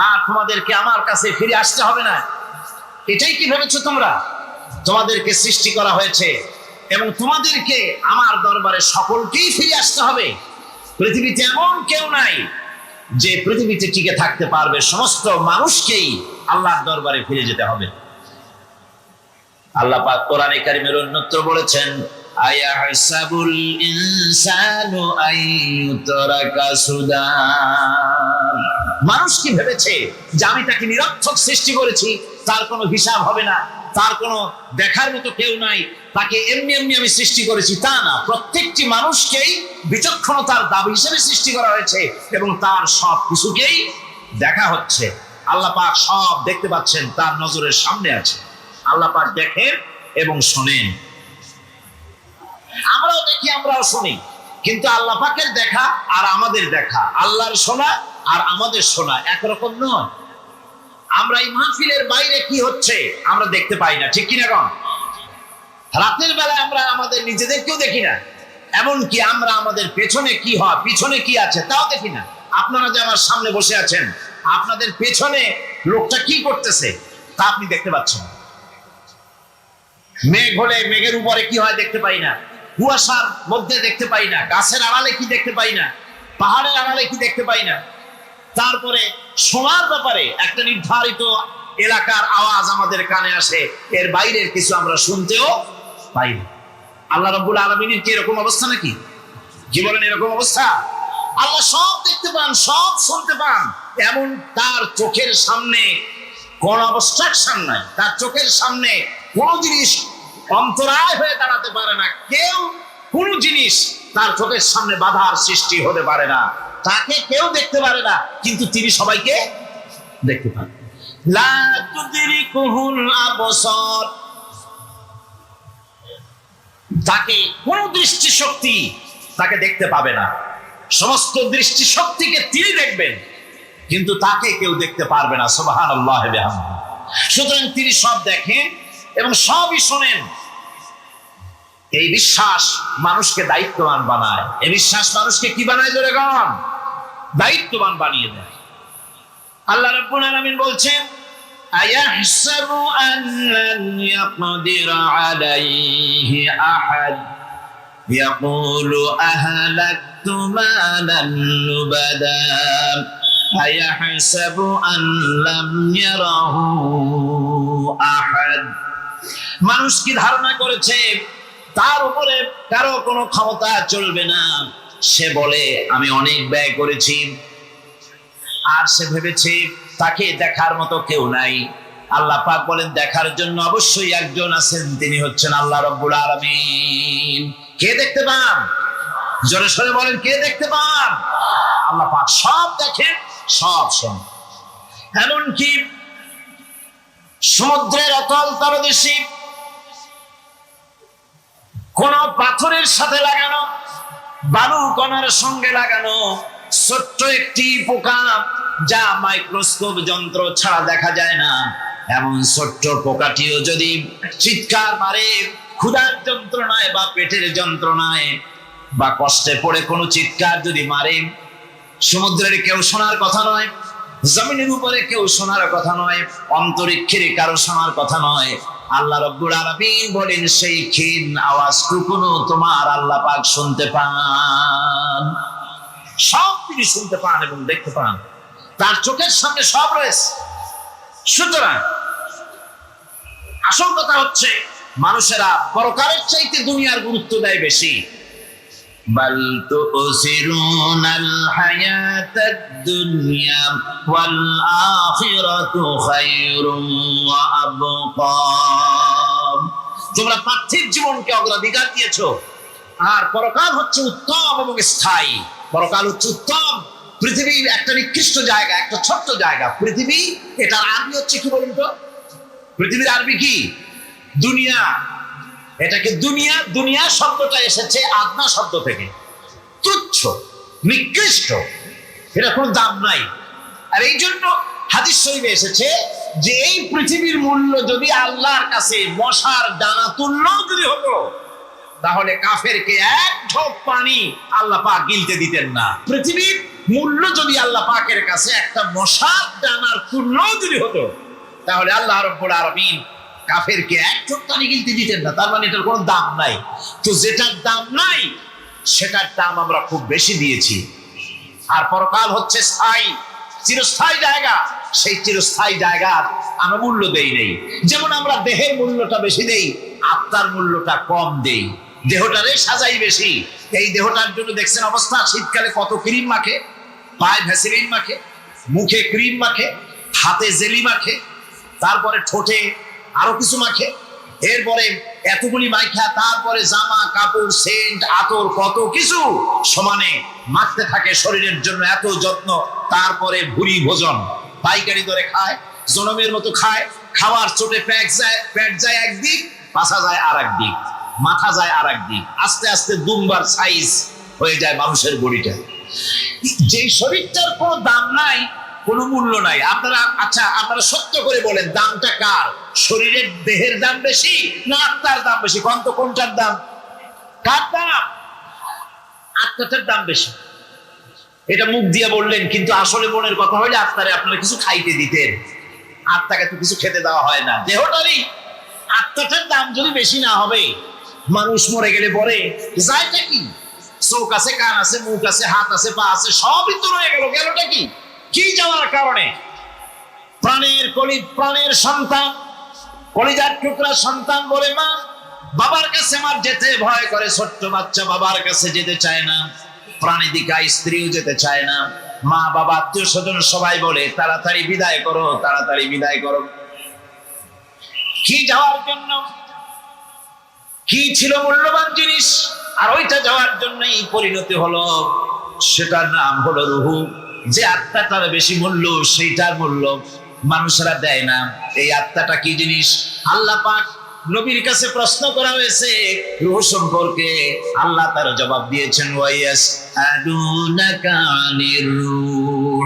আর তোমাদেরকে আমার কাছে ফিরে আসতে হবে না? এটাই কি ভেবেছো তোমরা? তোমাদেরকে সৃষ্টি করা হয়েছে এবং তোমাদেরকে আমার দরবারে সকলকেই ফিরে আসতে হবে। পৃথিবীতে এমন কেউ নাই যে পৃথিবীতে টিকে থাকতে পারবে, সমস্ত মানুষকেই আল্লাহর দরবারে ফিরে যেতে হবে। আল্লাহ পাক কোরআনে কারীমের অন্যত্র বলেছেন, আয়াহসাবুল ইনসানু আইয়ুতরাকা সুদা। মানুষ কি ভেবেছে যে আমি তাকে নিরর্থক সৃষ্টি করেছি, তার কোনো হিসাব হবে না, তার কোনো দেখার মতো কেউ নাই, তাকে এমনি এমনি আমি সৃষ্টি করেছি তা না। প্রত্যেকটি মানুষকেই বিচক্ষণতার দাবি হিসেবে সৃষ্টি করা হয়েছে এবং তার সব কিছুকেই দেখা হচ্ছে। আল্লাহ পাক সব দেখতে পাচ্ছেন, তার নজরের সামনে আছে। আল্লাহ পাক দেখেন এবং শোনেন। আমরাও দেখি, আমরাও শুনি, কিন্তু আল্লাহ পাকের দেখা আর আমাদের দেখা, আল্লাহর শোনা আর আমাদের শোনা একরকম নয়। আমরা এই মাহফিলের বাইরে কি হচ্ছে আমরা দেখতে পাই না, ঠিক কিনা কম? রাতের বেলায় আমরা আমাদের নিজেদেরকেও দেখি না, এমনকি আমরা আমাদের পেছনে কি হয়, পিছনে কি আছে তাও দেখি না। আপনারা যে আমার সামনে বসে আছেন, আপনাদের পেছনে লোকটা কি করতেছে তা আপনি দেখতে পাচ্ছেন। মেঘ হলে মেঘের উপরে কি হয় দেখতে পাই না, কুয়াশার মধ্যে দেখতে পাই না, গাছের আড়ালে কি দেখতে পাই না, পাহাড়ের আড়ালে কি দেখতে পাই না। তারপরে শোনার ব্যাপারে একটা নির্ধারিত এলাকার আওয়াজ আমাদের কানে আসে, এর বাইরের কিছু আমরা শুনতেও পাই না। আল্লাহ রাব্বুল আলামিনের কি এরকম অবস্থা নাকি? কি বলেন, এরকম অবস্থা? আল্লাহ সব দেখতে পান, সব শুনতে পান, এমন তার চোখের সামনে কোন অবস্ট্রাকশন নাই, তার চোখের সামনে কোন জিনিস অন্তরায় হয়ে দাঁড়াতে পারে না। কেউ কোন জিনিস তার চোখের সামনে বাধার সৃষ্টি হতে পারে না। তাকে কেউ দেখতে পারে না, কিন্তু তিনি সবাইকে দেখতে পান। লা তুদরিকুহুল আবসার, তাকে কোন দৃষ্টিশক্তি তাকে দেখতে পাবে না। সমস্ত দৃষ্টিশক্তিকে তিনি দেখবেন, কিন্তু তাকে কেউ দেখতে পারবে না। সুবহানাল্লাহ ওয়া বিহামদিহি। সুতরাং তিনি সব দেখেন এবং সবই শোনেন। এই বিশ্বাস মানুষকে দায়িত্ববান বানায়। এই বিশ্বাস মানুষকে কি বানায় জোরে গান? দায়িত্ববান বানিয়ে দেয়। আল্লাহ রাব্বুল আলামিন বলছেন, আয়াহসাবু আন লান ইয়াকদিরা আলাইহি আহাদ ইয়াকুলু আহলাকতু মালান লুবাদা আয়াহসাবু আন লাম ইয়ারাহু আহাদ। মানুষ কি ধারণা করেছে তার উপরে কারো কোনো ক্ষমতা চলবে না? সে বলে আমি অনেক ব্যয় করেছি, আর সে ভেবেছে তাকে দেখার মতো কেউ নাই। আল্লাহ পাক বলেন দেখার জন্য অবশ্যই একজন আছেন, তিনি হচ্ছেন আল্লাহ রাব্বুল আলামিন। কে দেখতে পান? জোরে সরে বলেন, কে দেখতে পান? আল্লাহ পাক সব দেখেন, সব শোনেন। এমনকি সমুদ্রের অতল তলদেশে কোন পাথরের সাথে লাগানো, বালু কণার সঙ্গে লাগানো ছোট্ট একটি পোকা, যা মাইক্রোস্কোপ যন্ত্র ছাড়া দেখা যায় না, এমন ছোট্ট পোকাটিও যদি চিৎকার মারে ক্ষুধার যন্ত্রণায় বা পেটের যন্ত্রণায় বা কষ্টে পড়ে কোনো চিৎকার যদি মারে, সমুদ্রের কেউ শোনার কথা নয়, জমিনের উপরে কেউ শোনার কথা নয়, অন্তরিক্ষের কারো শোনার কথা নয়। আল্লাহ রাব্বুল আলামিন বলেন সেই ক্ষীণ আওয়াজটুকুনো তোমার আল্লাহ পাক শুনতে পান। সব তিনি শুনতে পান এবং দেখতে পান, তার চোখের সামনে সব রয়েছে। সুতরাং আসল কথা হচ্ছে মানুষেরা পরকালের চাইতে দুনিয়ার গুরুত্ব দেয় বেশি। বাল তুসিরুনাল হায়াতাদ দুনিয়া ওয়াল আখিরাতু খায়রুন ওয়া আবকা। তোমরা পার্থিব জীবনকে অগ্রাধিকার দিয়েছো, আর পরকাল হচ্ছে উত্তম এবং স্থায়ী। পরকাল হচ্ছে উত্তম। পৃথিবীর একটা নিকৃষ্ট জায়গা, একটা ছোট্ট জায়গা পৃথিবী। এটার আরবি হচ্ছে কি বলুন তো? পৃথিবীর আরবি কি? দুনিয়া। এটাকে দুনিয়া, দুনিয়া শব্দটা এসেছে আদনা শব্দ থেকে, তুচ্ছ, নিকৃষ্ট, এটা কোনো দাম নাই। আর এই জন্য হাদিস শরীফে এসেছে যে এই পৃথিবীর মূল্য যদি আল্লাহর কাছে মশার দানা তুল্য যদি হতো, তাহলে কাফেরকে এক ঢোক পানি আল্লাহ পাক গিলতে দিতেন না। পৃথিবীর মূল্য যদি আল্লাহ পাকের কাছে একটা মশার দানার তুল্য যদি হতো, তাহলে আল্লাহ রাব্বুল আলামিন কাফেরকে এক ঢোক পানি গিলতে দিতেন না। তার মানে এটার কোনো দাম নাই। তো যেটার দাম নাই সেটার দাম আমরা খুব বেশি দিয়েছি। আর পরকাল হচ্ছে স্থায়ী, চিরস্থায়ী জায়গা। সেই চিরস্থায়ী জায়গার আমরা মূল্য দেই নেই। যেমন আমরা দেহের মূল্যটা বেশি দেই, আত্মার মূল্যটা কম দেই। দেহটারে সাজাই বেশি। এই দেহটার জন্য দেখছেন অবস্থা, শীতকালে কত ক্রিম মাখে, পায়ে ভ্যাসলিন মাখে, মুখে ক্রিম মাখে, হাতে জেলি মাখে, তারপরে ঠোঁটে আরো কিছু মাখে, এরপরে এতগুলি মাইখা তারপরে জামা কাপড় সেন্ট আতর কত কিছু সমানে মাখতে থাকে শরীরের জন্য, এত যত্ন। তারপরে ভুরি ভোজন পাইকারি দরে খায়, জনমের মতো খায়, খাওয়ার চোটে পেট যায় একদিক, পাছা যায় আর একদিক, মাথা যায় আর একদিক, আস্তে আস্তে দুমবার সাইজ হয়ে যায় মানুষের বডিটা। যে শরীরটার কোনো দাম নাই, কোনো মূল্য নাই। আপনারা সত্য করে বলেন, দামটা কার? শরীরের দেহের দাম বেশি না আত্মার দাম বেশি? কোনটার দাম? কার দাম? আত্মাটার দাম বেশি। এটা মুখ দিয়ে বললেন, কিন্তু আসলে মনের কথা হইলে আত্মারে আপনারা কিছু খাইতে দিতেন। আত্মাকে তো কিছু খেতে দেওয়া হয় না। দেহটারই আত্মাটার দাম যদি বেশি না হবে, মানুষ মরে গেলে পরে যায়টা কি? চোখ আছে, কান আছে, মুখ আছে, হাত আছে, পা আছে, সবই তো রয়ে গেল। গেলটা কি? কি যাওয়ার কারণে? প্রাণের সন্তান, কলিজার টুকরা সন্তান বলে মা, বাবার কাছে আমার যেতে ভয় করে। ছোট্ট বাচ্চা বাবার কাছে যেতে চায় না, প্রাণীদিকা স্ত্রীও যেতে চায় না। মা বাবা আত্মীয় স্বজন সবাই বলে তাড়াতাড়ি বিদায় করো, তাড়াতাড়ি বিদায় করো। কি যাওয়ার জন্য? কি ছিল মূল্যবান জিনিস, আর ওইটা যাওয়ার জন্যই পরিণতি হলো। সেটার নাম হলো রুহু। যে আত্মাটার বেশি মূল্য, সেইটার মূল্য মানুষরা দেয় না। এই আত্মাটা কি জিনিস? আল্লাহ পাক নবীর কাছে প্রশ্ন করা হয়েছে রূহ সম্পর্কে, আল্লাহ তার জবাব দিয়েছেন, ওয়ায়াসআলুনাকা আনির রূহ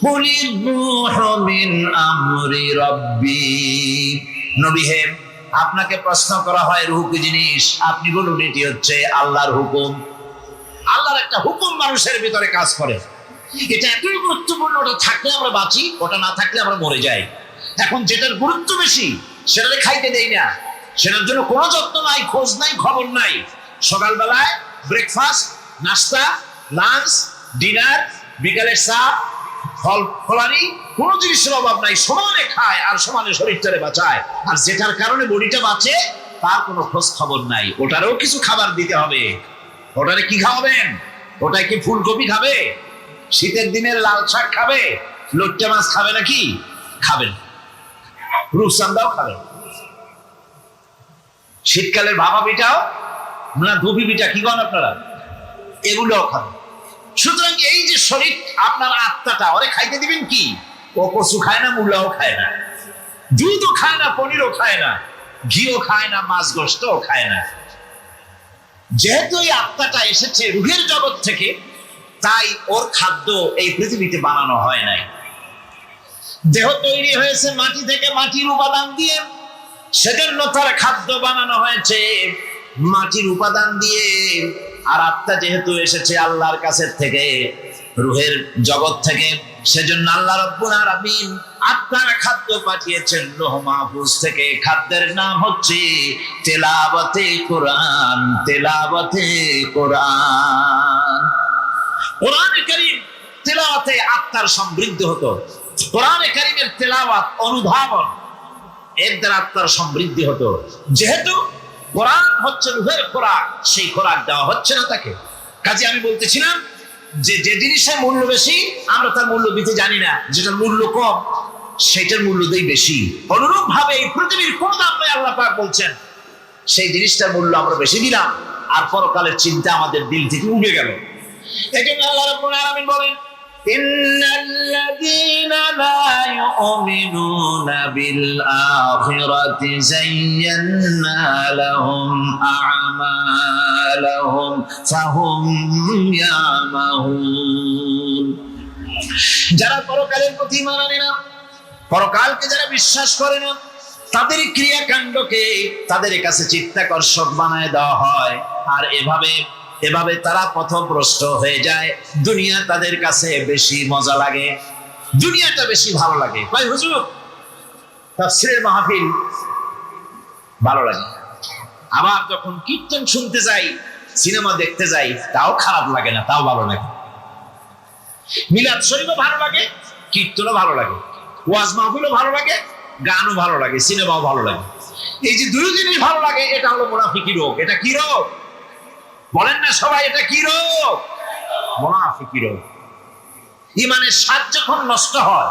কুলির রূহু মিন আমরি রাব্বি। নবী হে, আপনাকে প্রশ্ন করা হয় রূহ কি জিনিস, আপনি বলুন এটি হচ্ছে আল্লাহর হুকুম। আল্লাহর একটা হুকুম মানুষের ভিতরে কাজ করে। এটা এতই গুরুত্বপূর্ণ, ওটা থাকলে আমরা বাঁচি, ওটা না থাকলে আমরা মরে যাই। এখন যেটার গুরুত্ব বেশি সেটাকে খাইতে দেই না, সেটার জন্য কোনো যত্ন নাই, খোঁজ নাই, খবর নাই। সকালবেলায় ব্রেকফাস্ট, নাস্তা, লাঞ্চ, ডিনার, বিকালের চা, ফলারি, কোনো জিনিসের অভাব নাই, সমানে খায় আর সমানে শরীরটারে বাঁচায়। আর যেটার কারণে বডিটা বাঁচে তার কোনো খোঁজ খবর নাই। ওটারও কিছু খাবার দিতে হবে। ওটারে কি খাওয়াবেন? ওটাই কি ফুলকপি খাবে? শীতের দিনের লাল শাক খাবে? লইট্টা মাছ খাবে নাকি? খাবেন। রূপচাঁদাও খাবে। শীতকালের ভাপা পিঠাও না, ধুপি পিঠা কি করেন আপনারা, এগুলোও খাবে। সুতরাং এই যে শরীর, আপনার আত্মাটা, ওরে খাইতে দিবেন কি? ও কচু খায় না, মূলাও খায় না, দুধও খায় না, পনিরও খায় না, ঘিও খায় না, মাছ গোশতও খায় না। যেহেতু এই আত্মাটা এসেছে রূহের জগৎ থেকে, তাই ওর খাদ্য এই পৃথিবীতে বানানো হয় নাই। দেহ তৈরি হয়েছে মাটি থেকে, মাটির উপাদান দিয়ে, সেজন্য তার খাদ্য বানানো হয়েছে মাটির উপাদান দিয়ে। আর আত্মা যেহেতু এসেছে আল্লাহর কাছে থেকে, রূহের জগৎ থেকে, সেজন্য আল্লাহ রাব্বুল আলামিন আত্মার খাদ্য পাঠিয়েছেন লৌহ মাহফুজ থেকে। খাদ্যের নাম হচ্ছে তেলাওয়াতে কোরআন। তেলাওয়াতে কোরআন। কোরআনে কারীম তেলাওয়াতে আত্মার সমৃদ্ধি হতো। কোরআনে কারীমের তেলাওয়াত, অনুধাবন, এর দ্বারা আত্মার সমৃদ্ধি হতো। যেহেতু কোরআন হচ্ছে রূহের খোরাক, সেই খোরাক দেওয়া হচ্ছে না তাকে। কাজে আমি বলতেছিলাম যে যে জিনিসের মূল্য বেশি আমরা তার মূল্য দিতে জানি না, যেটার মূল্য কম সেটার মূল্য দেই বেশি। অনুরূপ ভাবে এই পৃথিবীর কোন দাম নেই, আল্লাহ পাক বলছেন সেই জিনিসটার মূল্য আমরা বেশি দিলাম, আর পরকালের চিন্তা আমাদের দিল থেকে উড়ে গেল। এজন্য আল্লাহ রাব্বুল আলামিন বলেন, ইন্নাল্লাযীনা লা ইউমিনুনা বিল আখিরাতি যায়্যান্না লাহুম আ'মালাহুম ফাহুম ইয়ামাহুন। যারা পরকালের প্রতি ঈমান আনে না, পরকালকে যারা বিশ্বাস করে না, তাদের ক্রিয়াকাণ্ডকে তাদের কাছে চিত্তাকর্ষক বানায় দেওয়া হয়। আর এভাবে তারা পথভ্রষ্ট হয়ে যায়। দুনিয়া তাদের কাছে বেশি মজা লাগে, দুনিয়াটা বেশি ভালো লাগে। ভাই হুজুর, তাফসীরের মাহফিল ভালো লাগে। আবার যখন কীর্তন শুনতে যাই, সিনেমা দেখতে যাই, তাও খারাপ লাগে না, তাও ভালো লাগে। মিলাদ শরীফও ভালো লাগে, কীর্তনও ভালো লাগে, ওয়াজ মাহফিলও ভালো লাগে, গানও ভালো লাগে, সিনেমাও ভালো লাগে। এই যে দুই জিনিস ভালো লাগে, এটা হলো মুনাফিকি রোগ। এটা কি রোগ বলেন না সবাই? এটা কি রোগ? মুনাফিকি রোগ। ঈমানের স্বাদ যখন নষ্ট হয়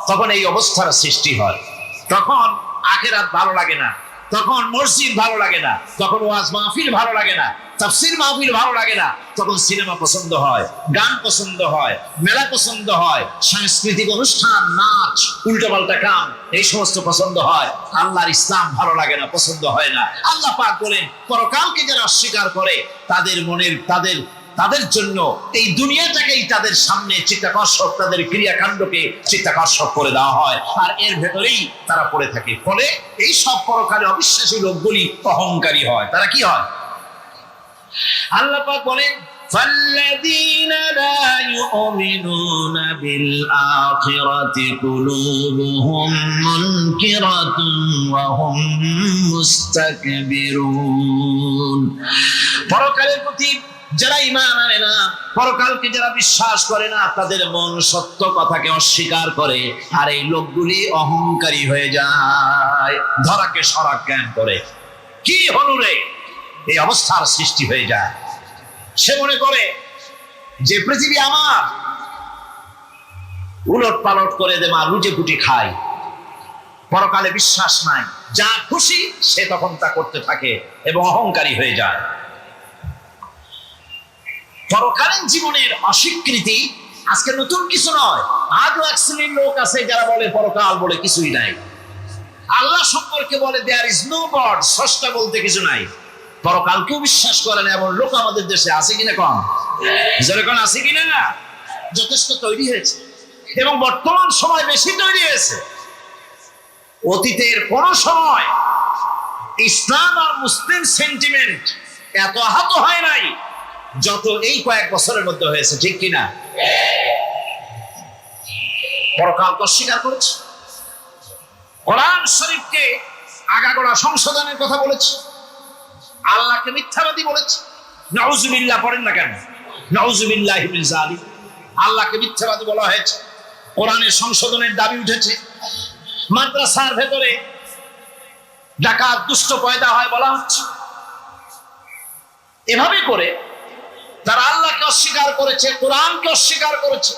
তখন এই অবস্থার সৃষ্টি হয়। তখন আখিরাত ভালো লাগে না, তখন মসজিদ ভালো লাগে না, তখন ওয়াজ মাহফিল ভালো লাগে না, তাফসীর মাহফিল ভালো লাগে না, তখন সিনেমা পছন্দ হয়, গান পছন্দ হয়, মেলা পছন্দ হয়, সাংস্কৃতিক অনুষ্ঠান, নাচ, উল্টাপাল্টা কাম, এই সমস্ত পছন্দ হয়। আল্লাহর ইসলাম ভালো লাগে না, পছন্দ হয় না। আল্লাহ পাক বলেন, পরকালকে যারা অস্বীকার করে তাদের মনের তাদের জন্য এই দুনিয়াটাকেই তাদের সামনে চিত্তাকর্ষক, তাদের ক্রিয়াকাণ্ডকে চিত্তাকর্ষক করে দেওয়া হয়, আর এর ভেতরেই তারা পড়ে থাকে। ফলে এই সব পরকালে অবিশ্বাসী লোকগুলি অহংকারী হয়। তারা কি হয়? আল্লাহ পাক বলেন, فَالَّذِينَ لَا يُؤْمِنُونَ بِالْآخِرَةِ قُلُوبُهُمْ مُنْكِرَةٌ وَهُمْ مُسْتَكْبِرُونَ। পরকালের প্রতি যারা ঈমান আনে না, পরকালকে যারা বিশ্বাস করে না, তাদের মন সত্য কথাকে অস্বীকার করে, আর এই লোকগুলি অহংকারী হয়ে যায়, ধরাকে সরাক জ্ঞান করে। কি হলো রে, এই অবস্থার সৃষ্টি হয়ে যায়। সে মনে করে যে পৃথিবী আমার, উলট পালট করে দে মা, লুটে পুটি খায়, পরকালে বিশ্বাস নাই, যা খুশি সে তখন তা করতে থাকে এবং অহংকারী হয়ে যায়। পরকালীন জীবনের অস্বীকৃতি আজকে নতুন কিছু নয়। আজও এক শ্রেণীর লোক আছে যারা বলে পরকাল বলে কিছুই নাই, আল্লাহ সম্পর্কে বলে দেয়ার ইজ নো গড, স্রষ্টা বলতে কিছু নাই, পরকালকেও বিশ্বাস করে না এমন লোক আমাদের দেশে আছে কিনা? কম যেরকম আছে কিনা? যথেষ্ট তৈরি হয়েছে, এবং বর্তমান সময় বেশি তৈরি হয়েছে। অতীতের কোন সময় ইসলাম আর মুসলিম সেন্টিমেন্ট এত আহত হয় নাই যত এই কয়েক বছরের মধ্যে হয়েছে, ঠিক কিনা? পরকালকে অস্বীকার করেছে, কোরআন শরীফকে আগাগোড়া সংশোধনের কথা বলেছে, আল্লাহকে মিথ্যাবাদী বলেছে। নাউজুবিল্লাহ পড়েন না কেন? নাউজুবিল্লাহি মিন যালিক। আল্লাহকে মিথ্যাবাদী বলা হয়েছে, কোরআনের সংশোধনের দাবি উঠেছে, মাদ্রাসার ভেতরে ডাকাত দুষ্ট পয়দা হয় বলা হচ্ছে। এভাবে করে তারা আল্লাহকে অস্বীকার করেছে, কোরআনকে অস্বীকার করেছে,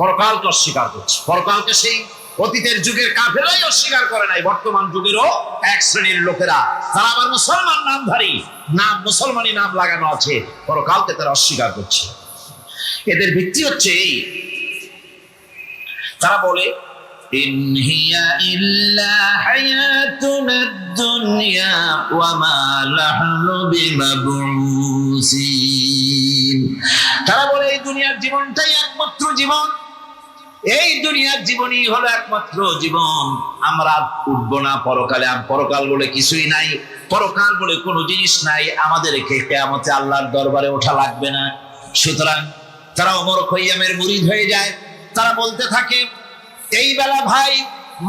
পরকালকে অস্বীকার করছে। পরকালকে সেই অতীতের যুগের কাফেরাই অস্বীকার করে নাই, বর্তমান যুগেরও এক শ্রেণীর লোকেরা, তারা আবার মুসলমান নামধারী, নাম মুসলমানি নাম লাগানো আছে, পরকালকে তারা অস্বীকার করছে। এদের ভিত্তি হচ্ছে এই, তারা বলে ইন হিয়া ইল্লা হায়াতুনাদ দুনিয়া ওয়া মা নাহনু বিমাবউসিন। তারা বলে এই দুনিয়ার জীবনটাই একমাত্র জীবন, এই দুনিয়ার জীবনই হলো একমাত্র জীবন, আমরা উঠবো না পরকালে, আর পরকাল বলে কিছুই নাই, পরকাল বলে কোনো জিনিস নাই, আমাদের কিয়ামতে আল্লাহর দরবারে ওঠা লাগবে না। সুতরাং তারা ওমর খৈয়ামের মুরিদ হয়ে যায়। তারা বলতে থাকে, এই বেলা ভাই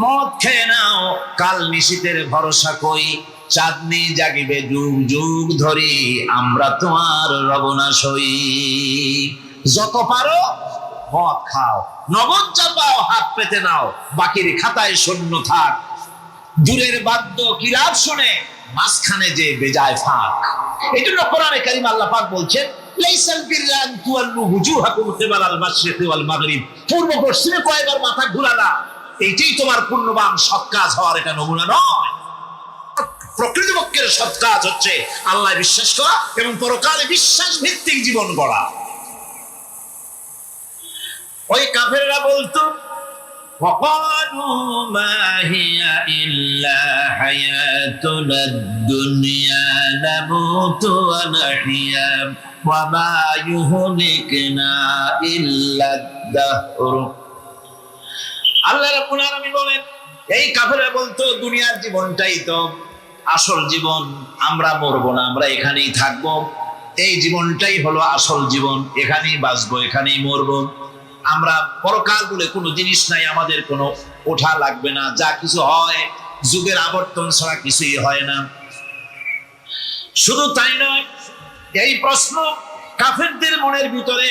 মদ খেয়ে নাও, কাল নিশীতের ভরসা কই, চাঁদনি জাগিবে যুগ যুগ ধরি, আমরা তোমার রবনা সই। যত পারো মদ খাও, নগদ চাপাও, হাত পেতে নাও, বাকির খাতায় শূন্য থাক, দূরের বাদ্য কি লাভ শুনে, মাঝখানে যে বেজায় ফাঁক। এই জন্য কোরআনে কারীম আল্লাহ পাক বলছেন, লাইসাল বিররা আন তুওয়াল্লু ওয়ুজুহাকুম কিবালাল মাশরিকি ওয়াল মাগরিব, পূর্ব পশ্চিমে কয়বার মাথা ঘুরালা, এইটাই তোমার পুণ্যবান সৎ কাজ হওয়ার এটা নমুনা নয়। প্রকৃতপক্ষের সৎ কাজ হচ্ছে আল্লাহ বিশ্বাস করা এবং পরকালে বিশ্বাস ভিত্তিক জীবন গড়া। ওই কাফেররা বলতো, وقالوا ما هي إلا حياتنا الدنيا نموت ونحيا وما يهلكنا إلا الدهر। আল্লাহ রাব্বুল আলামিন বলেন, এই কাফেররা বলতো দুনিয়ার জীবনটাই তো আসল জীবন, আমরা মরবো না, আমরা এখানেই থাকবো, এই জীবনটাই হলো আসল জীবন, এখানেই বাঁচবো, এখানেই মরবো, আমরা পরকাল বলে কোনো জিনিস নাই, আমাদের কোনো ওঠা লাগবে না, যা কিছু হয় যুগের আবর্তন ছাড়া কিছুই হয় না। শুধু তাই নয়, এই প্রশ্ন কাফেরদের মনের ভিতরে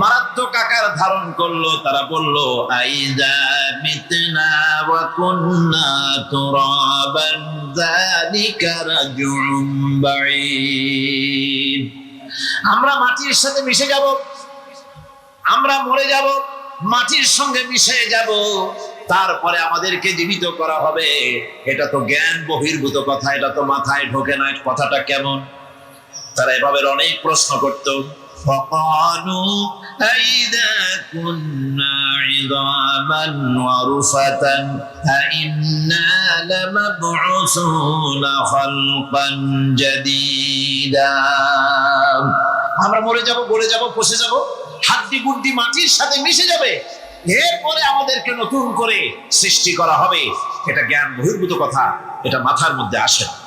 মারাত্মক আকার ধারণ করলো। তারা বলল, আইযা মিতনা ওয়া কুন্না তুরাবান যালিকা রাজউম বাঈদ। আমরা মাটির সাথে মিশে যাব, আমরা মরে যাব, মাটির সঙ্গে মিশে যাব, তারপরে আমাদেরকে জীবিত করা হবে। এটা তো জ্ঞান বহির্ভূত কথা, এটা তো মাথায় ঢোকে না। কথাটা কেমন? তারা এভাবে অনেক প্রশ্ন করত। فقالوا أئذا كنا عظاما ورفتا أئنا لمبعوثون خلقا جديدا। আমরা মরে যাব, গলে যাব, পচে যাব, হাড্ডি গুড্ডি মাটির সাথে মিশে যাবে, এরপরে আমাদেরকে নতুন করে সৃষ্টি করা হবে। এটা জ্ঞান বহির্ভূত কথা, এটা মাথার মধ্যে আসে না।